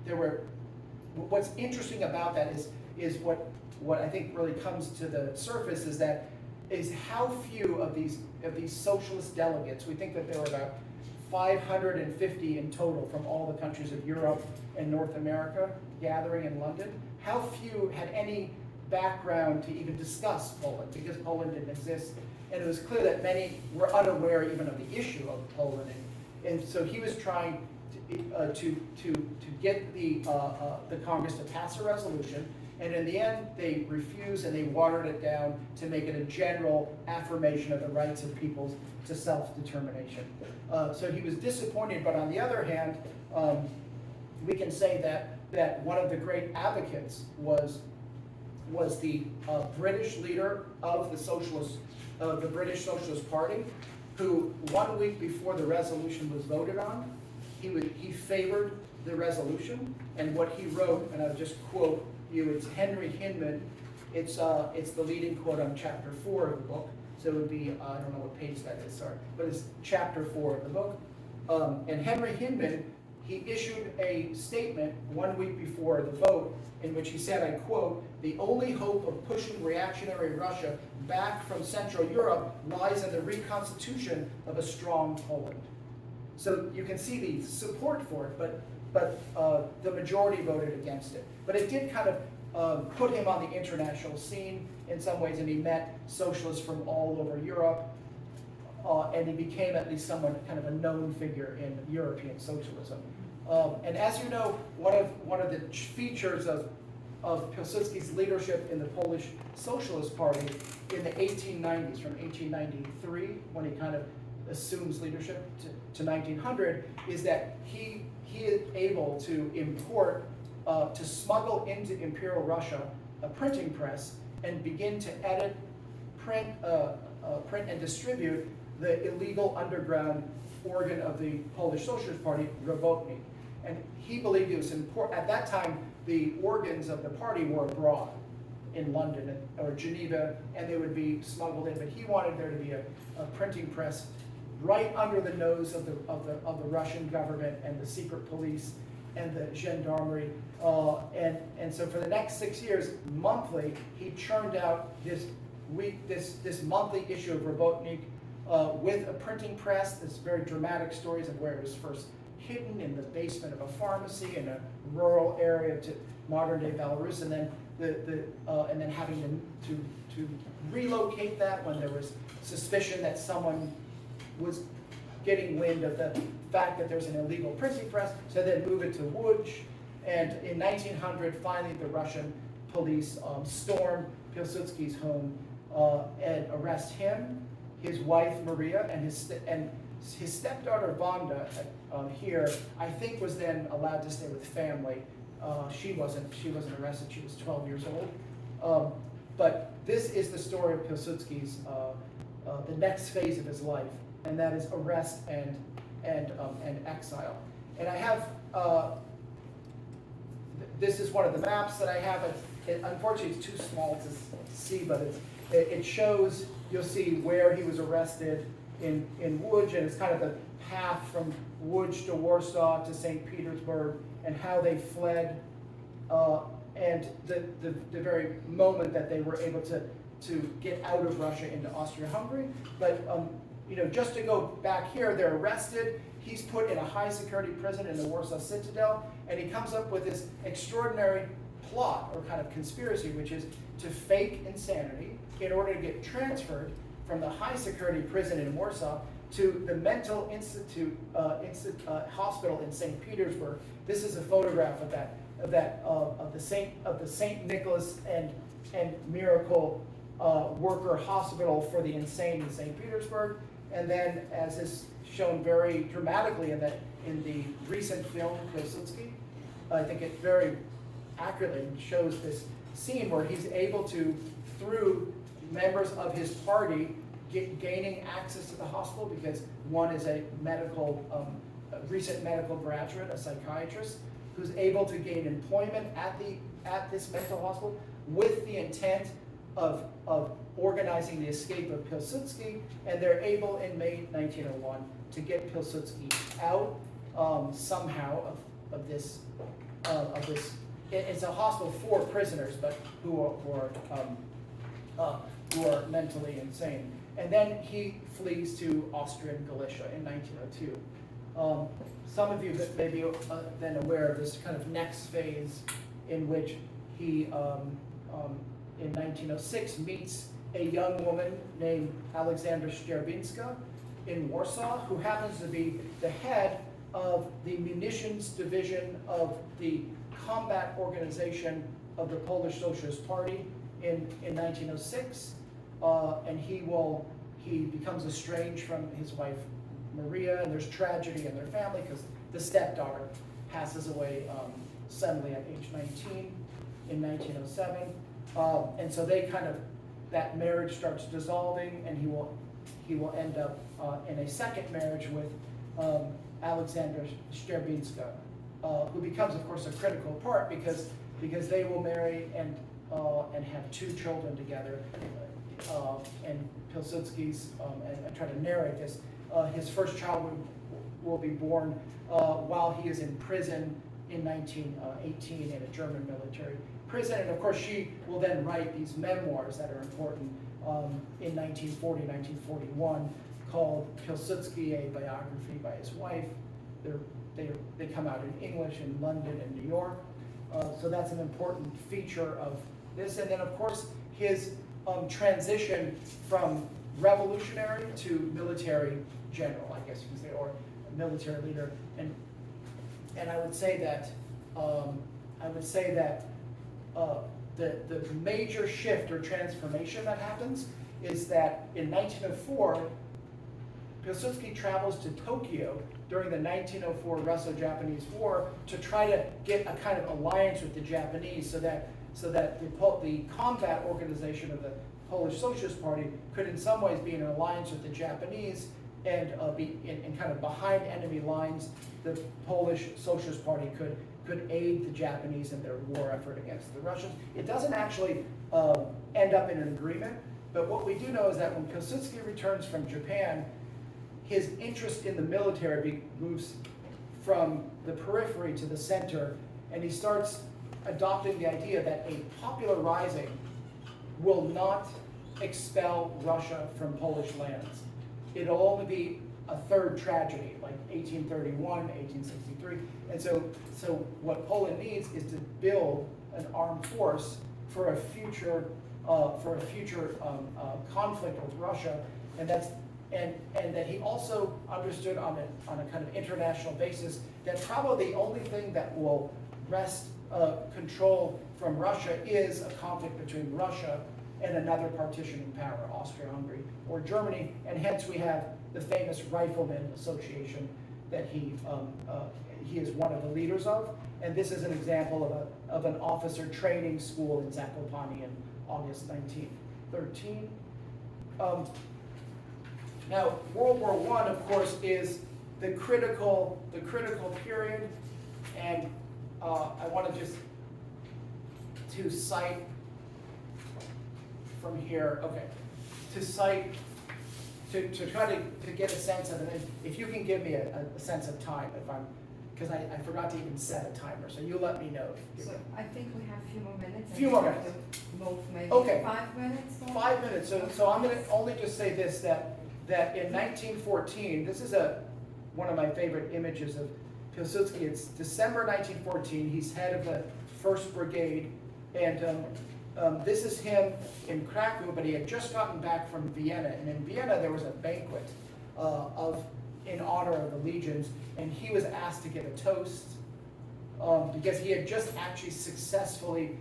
There were, what's interesting about that is what I think really comes to the surface is how few of these socialist delegates, we think that there were about 550 in total from all the countries of Europe and North America gathering in London. How few had any background to even discuss Poland, because Poland didn't exist. And it was clear that many were unaware even of the issue of Poland. And so he was trying to get the Congress to pass a resolution. And in the end, they refused and they watered it down to make it a general affirmation of the rights of peoples to self-determination. So he was disappointed, but on the other hand, we can say that one of the great advocates was the British leader of the British Socialist Party, who 1 week before the resolution was voted on, he favored the resolution, and what he wrote, and I'll just quote you, it's Henry Hinman, it's the leading quote on chapter 4 of the book, so it would be, I don't know what page that is, sorry, but it's chapter 4 of the book. And Henry Hinman, he issued a statement 1 week before the vote in which he said, I quote, "The only hope of pushing reactionary Russia back from Central Europe lies in the reconstitution of a strong Poland." So you can see the support for it, but the majority voted against it. But it did kind of put him on the international scene in some ways, and he met socialists from all over Europe, and he became at least someone kind of a known figure in European socialism. And as you know, one of the features of Pilsudski's leadership in the Polish Socialist Party in the 1890s, from 1893, when he kind of assumes leadership, to 1900, is that he is able to import, to smuggle into Imperial Russia a printing press and begin to edit, print and distribute the illegal underground organ of the Polish Socialist Party, Robotnik. And he believed it was important. At that time, the organs of the party were abroad, in London or Geneva, and they would be smuggled in. But he wanted there to be a printing press right under the nose of the Russian government and the secret police and the gendarmerie. And so for the next 6 years, monthly, he churned out this monthly issue of Robotnik with a printing press. This very dramatic stories of where it was first hidden in the basement of a pharmacy in a rural area to modern-day Belarus, and then having to relocate that when there was suspicion that someone was getting wind of the fact that there's an illegal printing press, so then move it to Łódź. And in 1900, finally, the Russian police storm Pilsudski's home and arrest him, his wife Maria, and his stepdaughter Wanda here, I think, was then allowed to stay with family. She wasn't arrested. She was 12 years old. But this is the story of Pilsudski's the next phase of his life, and that is arrest and exile. And I have this is one of the maps that I have. Unfortunately, it's too small to see, but it shows. You'll see where he was arrested in Łódź, and it's kind of the path from Łódź to Warsaw to St. Petersburg, and how they fled, and the very moment that they were able to get out of Russia into Austria-Hungary. But just to go back here, they're arrested. He's put in a high security prison in the Warsaw Citadel, and he comes up with this extraordinary plot or kind of conspiracy, which is to fake insanity in order to get transferred from the high security prison in Warsaw to the mental institute hospital in St. Petersburg. This is a photograph of the St. Nicholas and Miracle Worker Hospital for the Insane in St. Petersburg. And then, as is shown very dramatically in the recent film Pilsudski, I think it very accurately shows this scene where he's able to, through members of his party, gaining access to the hospital, because one is a recent medical graduate, a psychiatrist, who's able to gain employment at this mental hospital with the intent of organizing the escape of Pilsudski, and they're able in May 1901 to get Pilsudski out somehow of this. It's a hospital for prisoners, but who are mentally insane. And then he flees to Austrian Galicia in 1902. Some of you may be then aware of this kind of next phase in which he, in 1906, meets a young woman named Alexandra Szczerbinska in Warsaw, who happens to be the head of the munitions division of the combat organization of the Polish Socialist Party in 1906. And he becomes estranged from his wife Maria, and there's tragedy in their family because the stepdaughter passes away suddenly at age 19 in 1907. And so that marriage starts dissolving, and he will end up in a second marriage with Alexandra Szczerbinska, who becomes, of course, a critical part because they will marry and have two children together. And Pilsudski's, and I try to narrate this, his first child will be born while he is in prison in 1918 in a German military prison. And of course, she will then write these memoirs that are important in 1940, 1941, called Pilsudski, a biography by his wife. They come out in English in London and New York. So that's an important feature of this. And then, of course, his transition from revolutionary to military general, I guess you could say, or military leader. And I would say that the major shift or transformation that happens is that in 1904, Pilsudski travels to Tokyo during the 1904 Russo-Japanese War to try to get a kind of alliance with the Japanese, so that the combat organization of the Polish Socialist Party could in some ways be in an alliance with the Japanese and be in kind of behind enemy lines. The Polish Socialist Party could aid the Japanese in their war effort against the Russians. It doesn't actually end up in an agreement, but what we do know is that when Pilsudski returns from Japan, his interest in the military moves from the periphery to the center, and he starts adopting the idea that a popular rising will not expel Russia from Polish lands. It'll only be a third tragedy, like 1831, 1863. And so what Poland needs is to build an armed force for a future conflict with Russia, and that he also understood on a kind of international basis that probably the only thing that will wrest control from Russia is a conflict between Russia and another partitioning power, Austria-Hungary or Germany, and hence we have the famous Rifleman Association that he is one of the leaders of, and this is an example of an officer training school in Zakopane in August 1913. Now, World War I, of course, is the critical period, and I want to just to cite from here, to try to get a sense of it. If you can give me a sense of time, because I forgot to even set a timer, so you let me know. So I think we have a few more minutes. Few more minutes. Move maybe Okay. 5 minutes. More? 5 minutes. So I'm going to only just say this, that in 1914, this is one of my favorite images of Pilsudski. It's December 1914. He's head of the 1st Brigade, and this is him in Krakow, but he had just gotten back from Vienna, and in Vienna there was a banquet in honor of the legions, and he was asked to give a toast because he had just actually successfully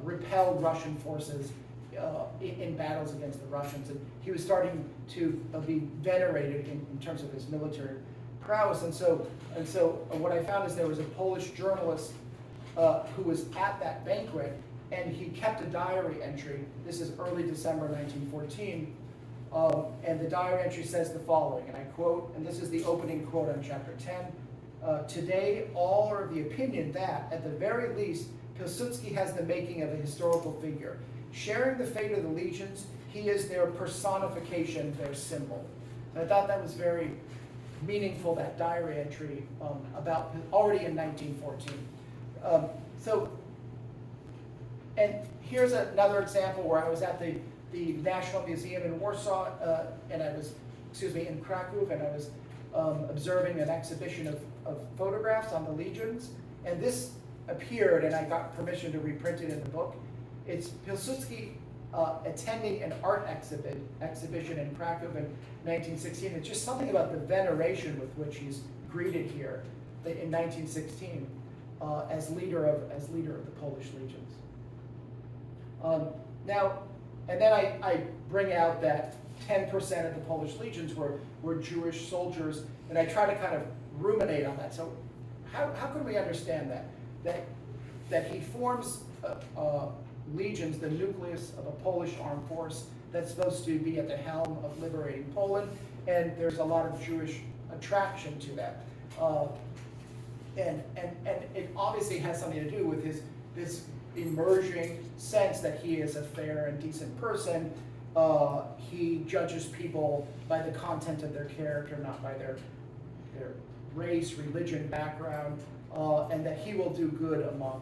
repelled Russian forces in battles against the Russians, and he was starting to be venerated in terms of his military prowess. And so what I found is there was a Polish journalist who was at that banquet, and he kept a diary entry. This is early December 1914, and the diary entry says the following, and I quote, and this is the opening quote on chapter 10. Today, all are of the opinion that, at the very least, Pilsudski has the making of a historical figure. Sharing the fate of the legions, he is their personification, their symbol. And I thought that was very meaningful, that diary entry about already in 1914. And here's another example where I was at the National Museum in Warsaw, and I was, in Krakow, and I was observing an exhibition of photographs on the legions, and this appeared, and I got permission to reprint it in the book. It's Pilsudski attending an art exhibition in Krakow in 1916. It's just something about the veneration with which he's greeted here in 1916 as leader of the Polish legions. Now, and then I bring out that 10% of the Polish legions were Jewish soldiers, and I try to kind of ruminate on that. So how can we understand that he forms legions, the nucleus of a Polish armed force that's supposed to be at the helm of liberating Poland, and there's a lot of Jewish attraction to that. And it obviously has something to do with this emerging sense that he is a fair and decent person. He judges people by the content of their character, not by their race, religion, background, and that he will do good among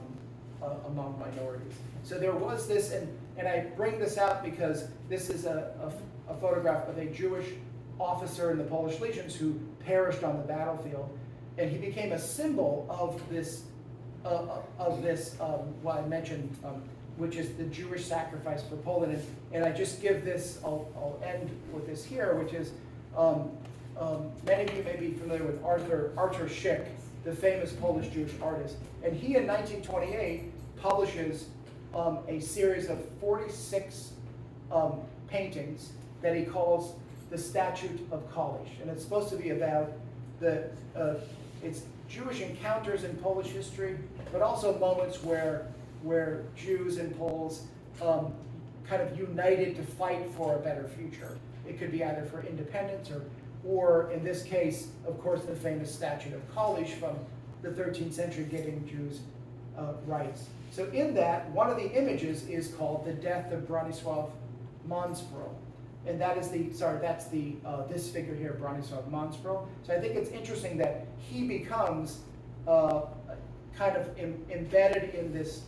minorities. So there was this, and I bring this out because this is a photograph of a Jewish officer in the Polish legions who perished on the battlefield, and he became a symbol of this what I mentioned, which is the Jewish sacrifice for Poland. And I just give this, I'll end with this here, which is, many of you may be familiar with Arthur Szyk, the famous Polish Jewish artist. And he, in 1928, publishes a series of 46 paintings that he calls the Statute of College. And it's supposed to be about it's Jewish encounters in Polish history, but also moments where Jews and Poles kind of united to fight for a better future. It could be either for independence or in this case, of course, the famous Statute of College from the 13th century giving Jews rights. So in that, one of the images is called the death of Bronisław Monspro. And that is this figure here, Bronisław Monspro. So I think it's interesting that he becomes kind of embedded in this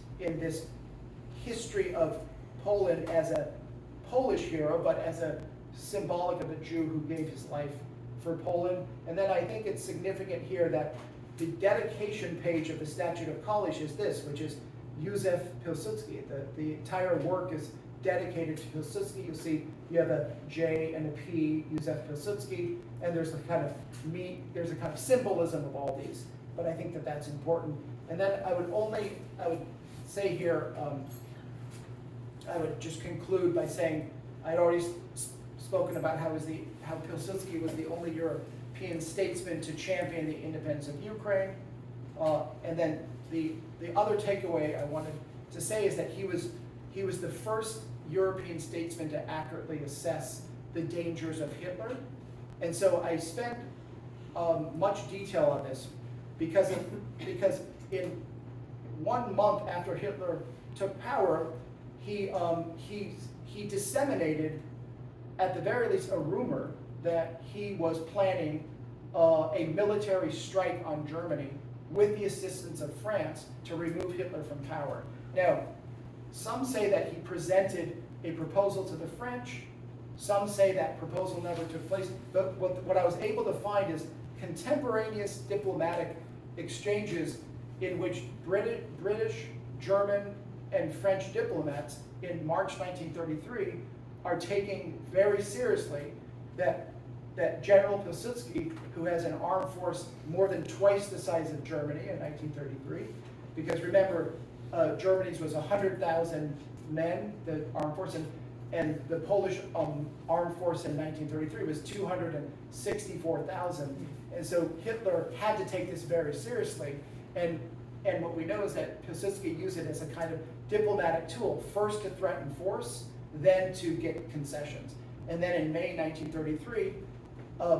history of Poland as a Polish hero, but as a symbolic of a Jew who gave his life for Poland. And then I think it's significant here that the dedication page of the Statute of College is this, which is Józef Pilsudski. The entire work is dedicated to Pilsudski. You'll see you have a J and a P, Józef Pilsudski, and there's a kind of symbolism of all these. But I think that that's important. And then I would say here, I would just conclude by saying I'd already spoken about how Pilsudski was the only European statesman to champion the independence of Ukraine. And then the other takeaway I wanted to say is that he was the first European statesman to accurately assess the dangers of Hitler. And so I spent much detail on this because in 1 month after Hitler took power, he disseminated, at the very least, a rumor that he was planning a military strike on Germany with the assistance of France to remove Hitler from power. Now, some say that he presented a proposal to the French. Some say that proposal never took place. But what I was able to find is contemporaneous diplomatic exchanges in which British, German, and French diplomats in March 1933 are taking very seriously that General Pilsudski, who has an armed force more than twice the size of Germany in 1933, because remember, Germany's was 100,000 men, the armed force, and the Polish armed force in 1933 was 264,000. And so Hitler had to take this very seriously. And what we know is that Pilsudski used it as a kind of diplomatic tool, first to threaten force, then to get concessions. And then in May 1933,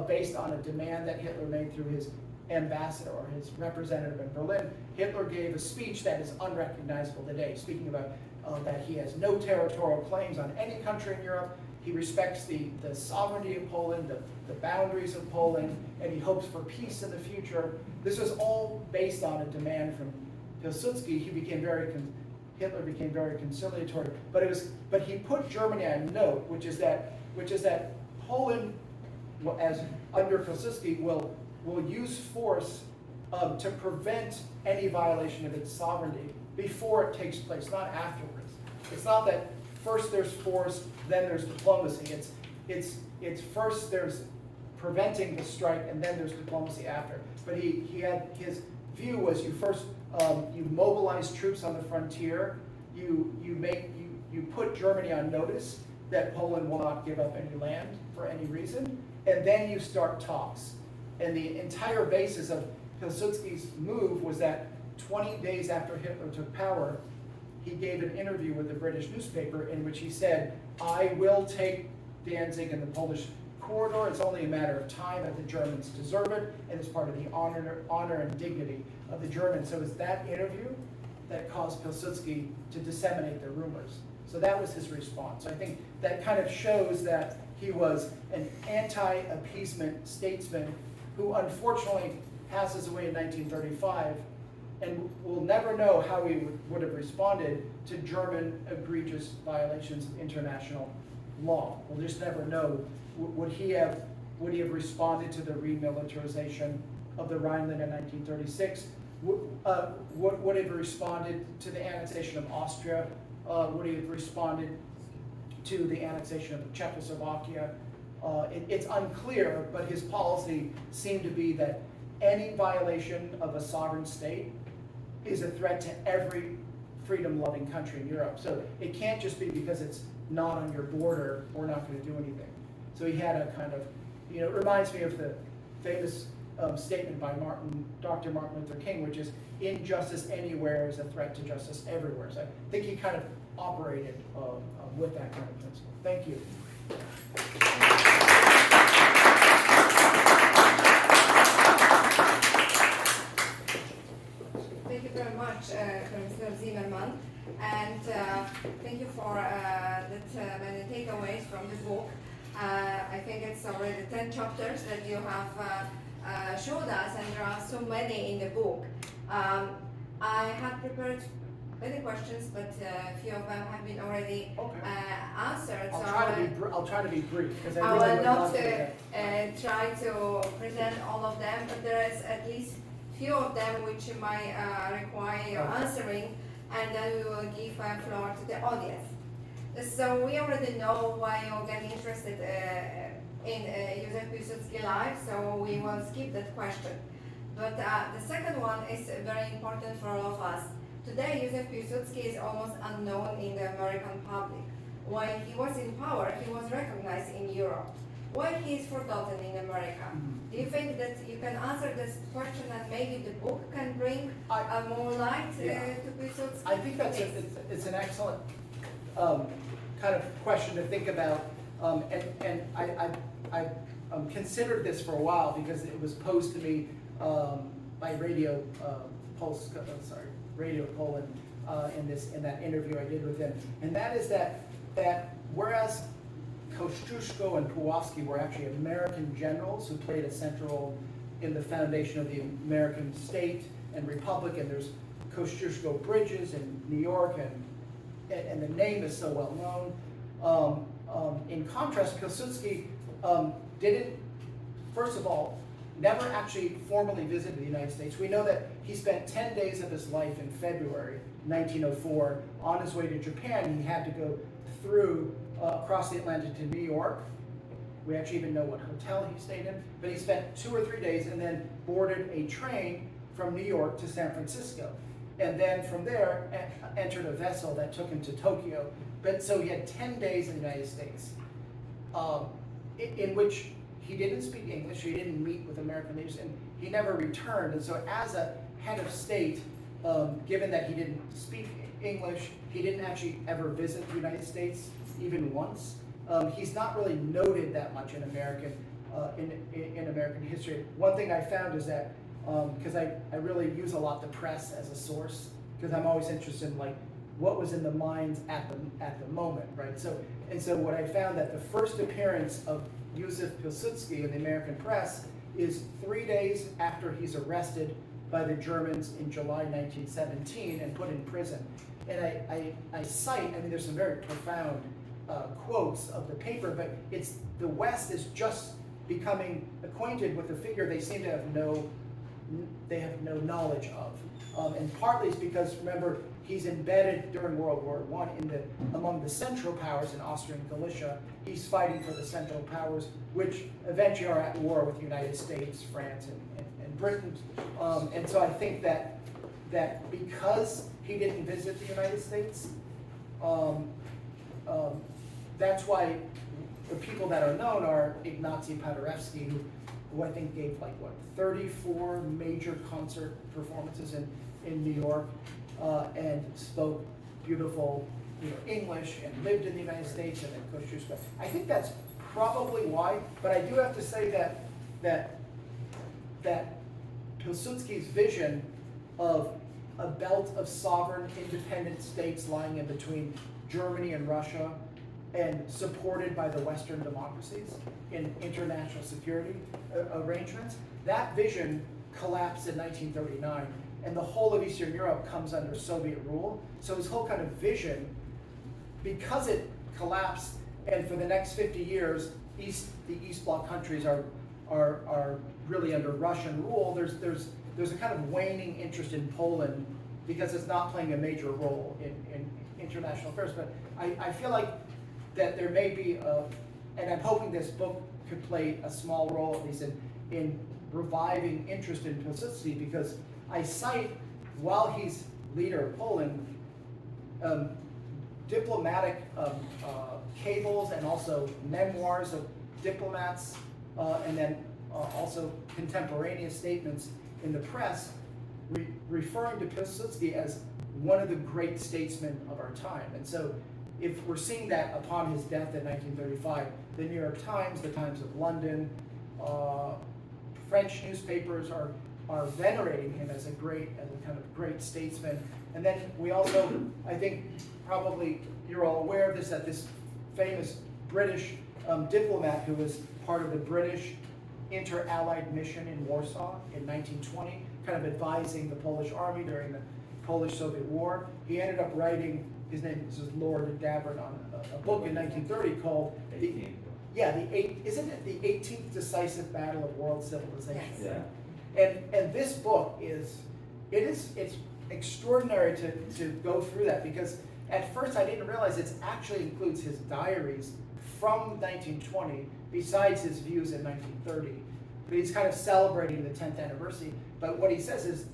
based on a demand that Hitler made through his ambassador or his representative in Berlin, Hitler gave a speech that is unrecognizable today, speaking about that he has no territorial claims on any country in Europe. He respects the sovereignty of Poland, the boundaries of Poland, and he hopes for peace in the future. This was all based on a demand from Pilsudski. Hitler became very conciliatory, but he put Germany on note, which is that Poland as under Pilsudski, will use force to prevent any violation of its sovereignty before it takes place, not afterwards. It's not that first there's force, then there's diplomacy. It's first there's preventing the strike, and then there's diplomacy after. But he had, his view was you first you mobilize troops on the frontier, you put Germany on notice that Poland will not give up any land for any reason, and then you start talks. And the entire basis of Pilsudski's move was that 20 days after Hitler took power, he gave an interview with a British newspaper in which he said, I will take Danzig and the Polish corridor. It's only a matter of time, and the Germans deserve it, and it's part of the honor and dignity of the Germans. So it's that interview that caused Pilsudski to disseminate the rumors. So that was his response. So I think that kind of shows that he was an anti-appeasement statesman who unfortunately passes away in 1935, and we'll never know how he would have responded to German egregious violations of international law. We'll just never know. Would he have responded to the remilitarization of the Rhineland in 1936? Would he have responded to the annexation of Austria? Would he have responded to the annexation of Czechoslovakia? It's unclear, but his policy seemed to be that any violation of a sovereign state is a threat to every freedom-loving country in Europe. So it can't just be because it's not on your border, we're not going to do anything. So he had a kind of, it reminds me of the famous statement by Dr. Martin Luther King, which is, injustice anywhere is a threat to justice everywhere. So I think he kind of operated with that kind of principle. Thank you. Thank you very much, Professor Zimmerman, and thank you for that many takeaways from the book. I think it's already 10 chapters that you have showed us, and there are so many in the book. I had prepared many questions, but a few of them have been already answered. I'll try to be brief, because I will not try to present all of them, but there is at least few of them which might require your answering, and then we will give floor to the audience. So we already know why you're getting interested in Józef Piłsudski life, so we will skip that question. But the second one is very important for all of us. Today, Józef Piłsudski is almost unknown in the American public. While he was in power, he was recognized in Europe. Why he is forgotten in America? Do you think that you can answer this question, and maybe the book can bring more light to Piłsudski? I think it's an excellent kind of question to think about, and I considered this for a while because it was posed to me by Radio Poland in that interview I did with him, and that is that whereas Kosciuszko and Puławski were actually American generals who played a central role in the foundation of the American state and republic, and there's Kosciuszko bridges in New York, and the name is so well known. In contrast, Pilsudski didn't, first of all, never actually formally visited the United States. We know that he spent 10 days of his life in February 1904 on his way to Japan. He had to go through across the Atlantic to New York. We actually even know what hotel he stayed in, but he spent 2 or 3 days and then boarded a train from New York to San Francisco. And then from there, entered a vessel that took him to Tokyo. But so he had 10 days in the United States, in which he didn't speak English, he didn't meet with American leaders, and he never returned. And so as a head of state, given that he didn't speak English, he didn't actually ever visit the United States even once. He's not really noted that much in American history. One thing I found is that, because I really use a lot the press as a source, because I'm always interested in what was in the minds at the moment, right? So what I found that the first appearance of Józef Pilsudski in the American press is 3 days after he's arrested by the Germans in July 1917 and put in prison. And I cite, there's some very profound quotes of the paper, but it's the West is just becoming acquainted with a figure they seem to have no knowledge of. And partly it's because, remember, he's embedded during World War I among the Central Powers in Austria and Galicia. He's fighting for the Central Powers, which eventually are at war with the United States, France, and Britain. And so I think that because he didn't visit the United States, that's why the people that are known are Ignacy Paderewski, who I think gave 34 major concert performances in New York, and spoke beautiful English and lived in the United States, and then Kosciuszko. I think that's probably why, but I do have to say that Pilsudski's vision of a belt of sovereign independent states lying in between Germany and Russia and supported by the Western democracies in international security arrangements, that vision collapsed in 1939, and the whole of Eastern Europe comes under Soviet rule. So his whole kind of vision, because it collapsed, and for the next 50 years, the East Bloc countries are really under Russian rule. There's a kind of waning interest in Poland because it's not playing a major role in international affairs. But I feel like that there may be, and I'm hoping this book could play a small role, at least in reviving interest in Pilsudski, because I cite, while he's leader of Poland, diplomatic cables and also memoirs of diplomats, and then also contemporaneous statements in the press referring to Pilsudski as one of the great statesmen of our time. And so if we're seeing that upon his death in 1935, the New York Times, the Times of London, French newspapers are venerating him as a kind of great statesman. And then we also, I think probably you're all aware of this, that this famous British diplomat who was part of the British inter-allied mission in Warsaw in 1920, kind of advising the Polish army during the Polish-Soviet War. He ended up writing, his name is Lord Davern, on a book in 1930 called isn't it the 18th Decisive Battle of World Civilization? Yes. Yeah. And this book it's extraordinary to go through that, because at first I didn't realize it actually includes his diaries from 1920, besides his views in 1930. But he's kind of celebrating the 10th anniversary. But what he says is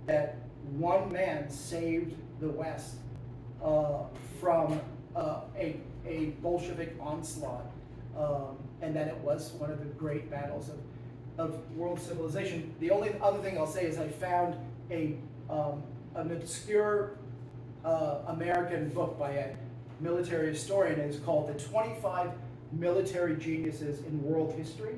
that one man saved the West from a Bolshevik onslaught, and that it was one of the great battles of world civilization. The only other thing I'll say is I found an obscure American book by a military historian. It's called The 25 Military Geniuses in World History,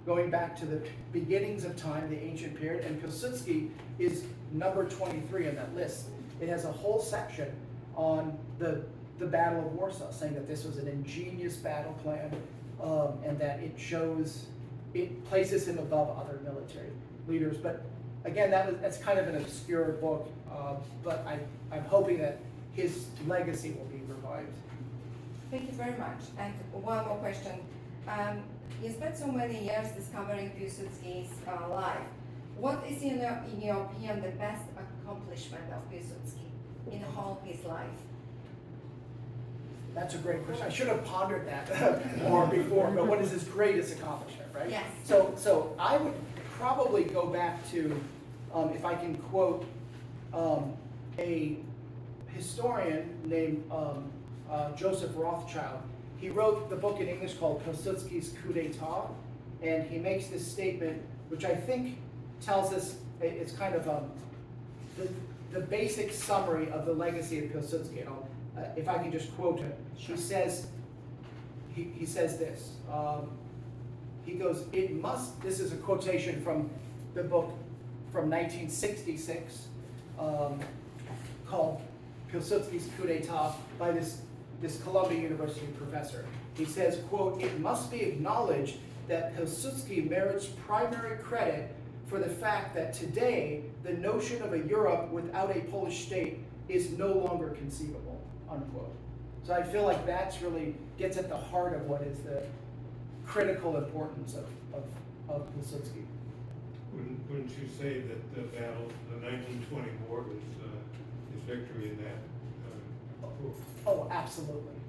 going back to the beginnings of time, the ancient period, and Pilsudski is number 23 on that list. It has a whole section on the Battle of Warsaw, saying that this was an ingenious battle plan, and that it places him above other military leaders. But again, that's kind of an obscure book, but I'm hoping that his legacy will be revived. Thank you very much. And one more question. You spent so many years discovering Pilsudski's life. What is, in your opinion, the best accomplishment of Pilsudski in the whole of his life? That's a great question. I should have pondered that more before, but what is his greatest accomplishment, right? Yes. So I would probably go back to, if I can quote a historian named Joseph Rothschild. He wrote the book in English called Pilsudski's Coup d'etat, and he makes this statement, which I think tells us, it's kind of the basic summary of the legacy of Pilsudski. If I can just quote him, he says this. He goes, this is a quotation from the book from 1966 called Pilsudski's Coup d'etat by this Columbia University professor. He says, quote, "It must be acknowledged that Pilsudski merits primary credit for the fact that today the notion of a Europe without a Polish state is no longer conceivable," unquote. So I feel like that's really gets at the heart of what is the critical importance of Pilsudski. Wouldn't you say that the 1920 war was his victory in that? War? Oh, absolutely,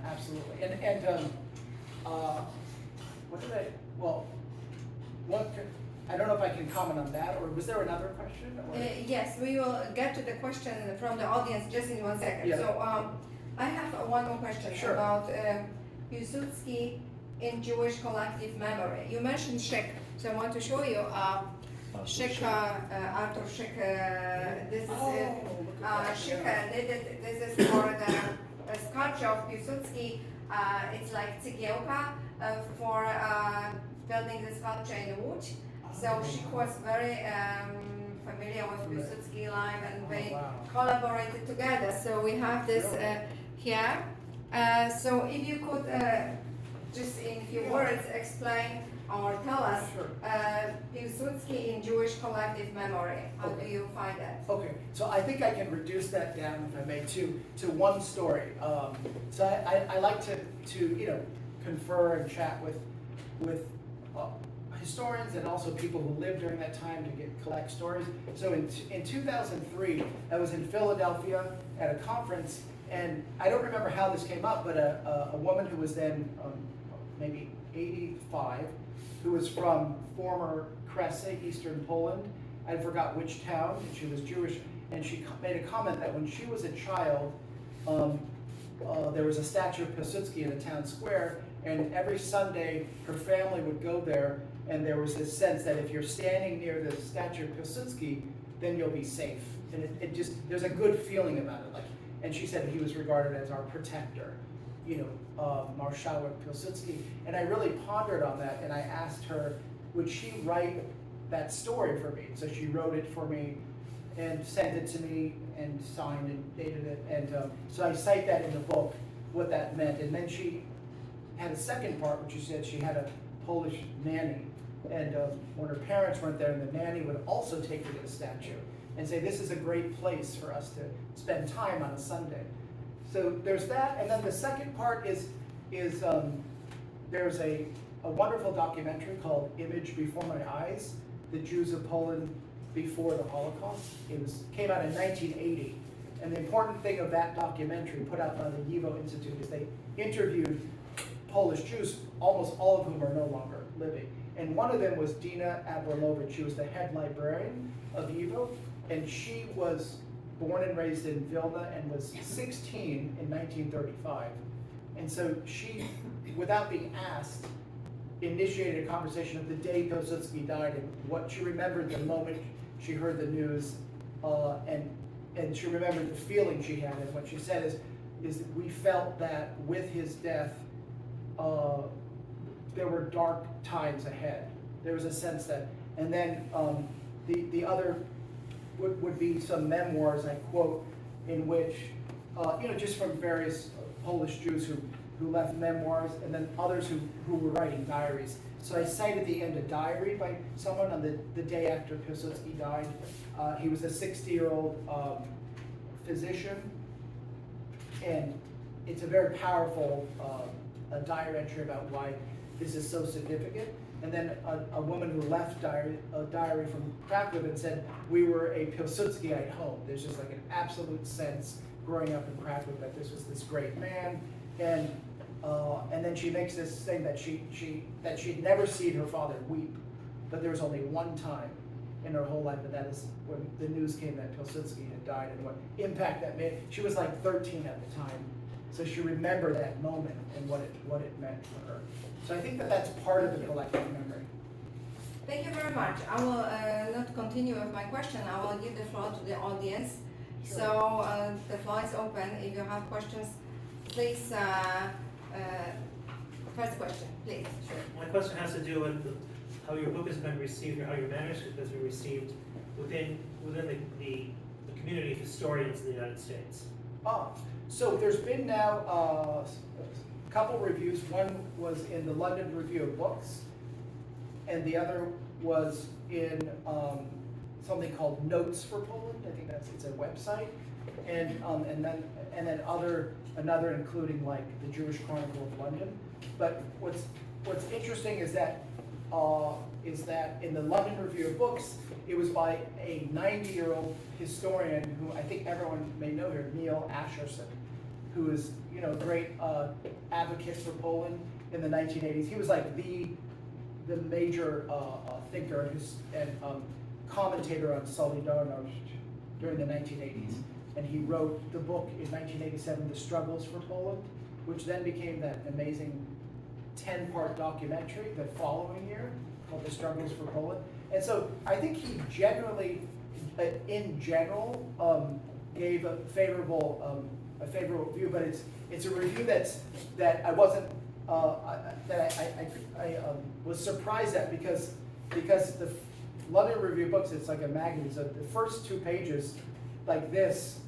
absolutely. And what did I? Well, I don't know if I can comment on that, or was there another question? Yes, we will get to the question from the audience just in 1 second. Yeah. So I have one more question Sure. about Piłsudski in Jewish collective memory. You mentioned Szyk, so I want to show you Szyk, Arthur Szyk. This is Szyk did it. This is for the sculpture of Piłsudski. It's like cegiełka for building the sculpture in wood. So Szyk was very familiar with Piłsudski life, and they collaborated together. So we have this here. So if you could just in a few words explain or tell us Piłsudski in Jewish collective memory. How do you find that? Okay, so I think I can reduce that down, if I may, to one story. So I like to confer and chat with historians and also people who lived during that time to collect stories. So in 2003, I was in Philadelphia at a conference, and I don't remember how this came up, but a woman who was then maybe 85, who was from former Kresy, Eastern Poland. I forgot which town, and she was Jewish, and she made a comment that when she was a child, there was a statue of Pilsudski in the town square, and every Sunday her family would go there, and there was this sense that if you're standing near the statue of Pilsudski, then you'll be safe. And it just, there's a good feeling about it. And she said he was regarded as our protector, marshal Pilsudski. And I really pondered on that, and I asked her, would she write that story for me? So she wrote it for me and sent it to me and signed and dated it. And so I cite that in the book, what that meant. And then she had a second part, which she said she had a Polish nanny. And when her parents weren't there, the nanny would also take her to the statue and say, this is a great place for us to spend time on a Sunday. So there's that, and then the second part is there's a wonderful documentary called Image Before My Eyes, The Jews of Poland Before the Holocaust. Came out in 1980, and the important thing of that documentary, put out by the Yeshiva Institute, is they interviewed Polish Jews, almost all of whom are no longer living. And one of them was Dina Abramowicz. She was the head librarian of Yeshiva, and she was born and raised in Vilna and was 16 in 1935. And so she, without being asked, initiated a conversation of the day Pilsudski died and what she remembered the moment she heard the news, and she remembered the feeling she had. And what she said is that we felt that with his death, there were dark times ahead. There was a sense that, and then the other would be some memoirs, I quote, in which, just from various Polish Jews who left memoirs, and then others who were writing diaries. So I cite at the end a diary by someone on the day after Pilsudski died. He was a 60-year-old physician, and it's a very powerful a diary entry about why this is so significant. And then a woman who left a diary from Krakow and said, we were a Pilsudskiite home. There's just like an absolute sense growing up in Krakow that this was this great man. And then she makes this thing that she'd never seen her father weep, but there was only one time in her whole life, and that is when the news came that Pilsudski had died and what impact that made. She was like 13 at the time, so she remembered that moment and what it meant for her. So I think that's part of the collective memory. Thank you very much. I will not continue with my question. I will give the floor to the audience. Sure. So the floor is open. If you have questions, please. First question, please. Sure. My question has to do with how your book has been received, or how your manuscript has been received within the community of historians in the United States. So there's been now a couple reviews. One was in the London Review of Books, and the other was in something called Notes for Poland. I think it's a website, and then another including like the Jewish Chronicle of London. But what's what's interesting is that in the London Review of Books, it was by a 90-year-old historian who I think everyone may know here, Neil Asherson, who is, you know, a great advocate for Poland in the 1980s. He was like the major thinker and commentator on Solidarność during the 1980s. And he wrote the book in 1987, The Struggles for Poland, which then became that amazing 10-part documentary the following year called The Struggles for Poland. And so I think he generally, in general, gave a favorable view, but it's a review that I wasn't I was surprised at because the London Review of Books, it's like a magazine. So the first 2 pages, like this,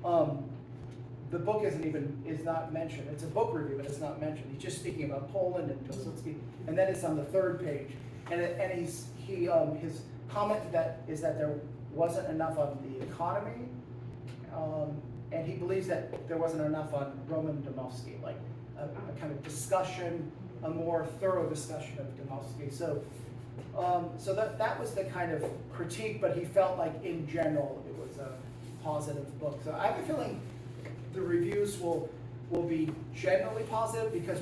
the book is not mentioned. It's a book review, but it's not mentioned. He's just speaking about Poland and Pilsudski, and then it's on the 3rd page. And his comment is that there wasn't enough on the economy, and he believes that there wasn't enough on Roman Dmowski, like a kind of discussion, a more thorough discussion of Dmowski. So that was the kind of critique, but he felt like in general it was a positive book. So I have a feeling the reviews will be generally positive because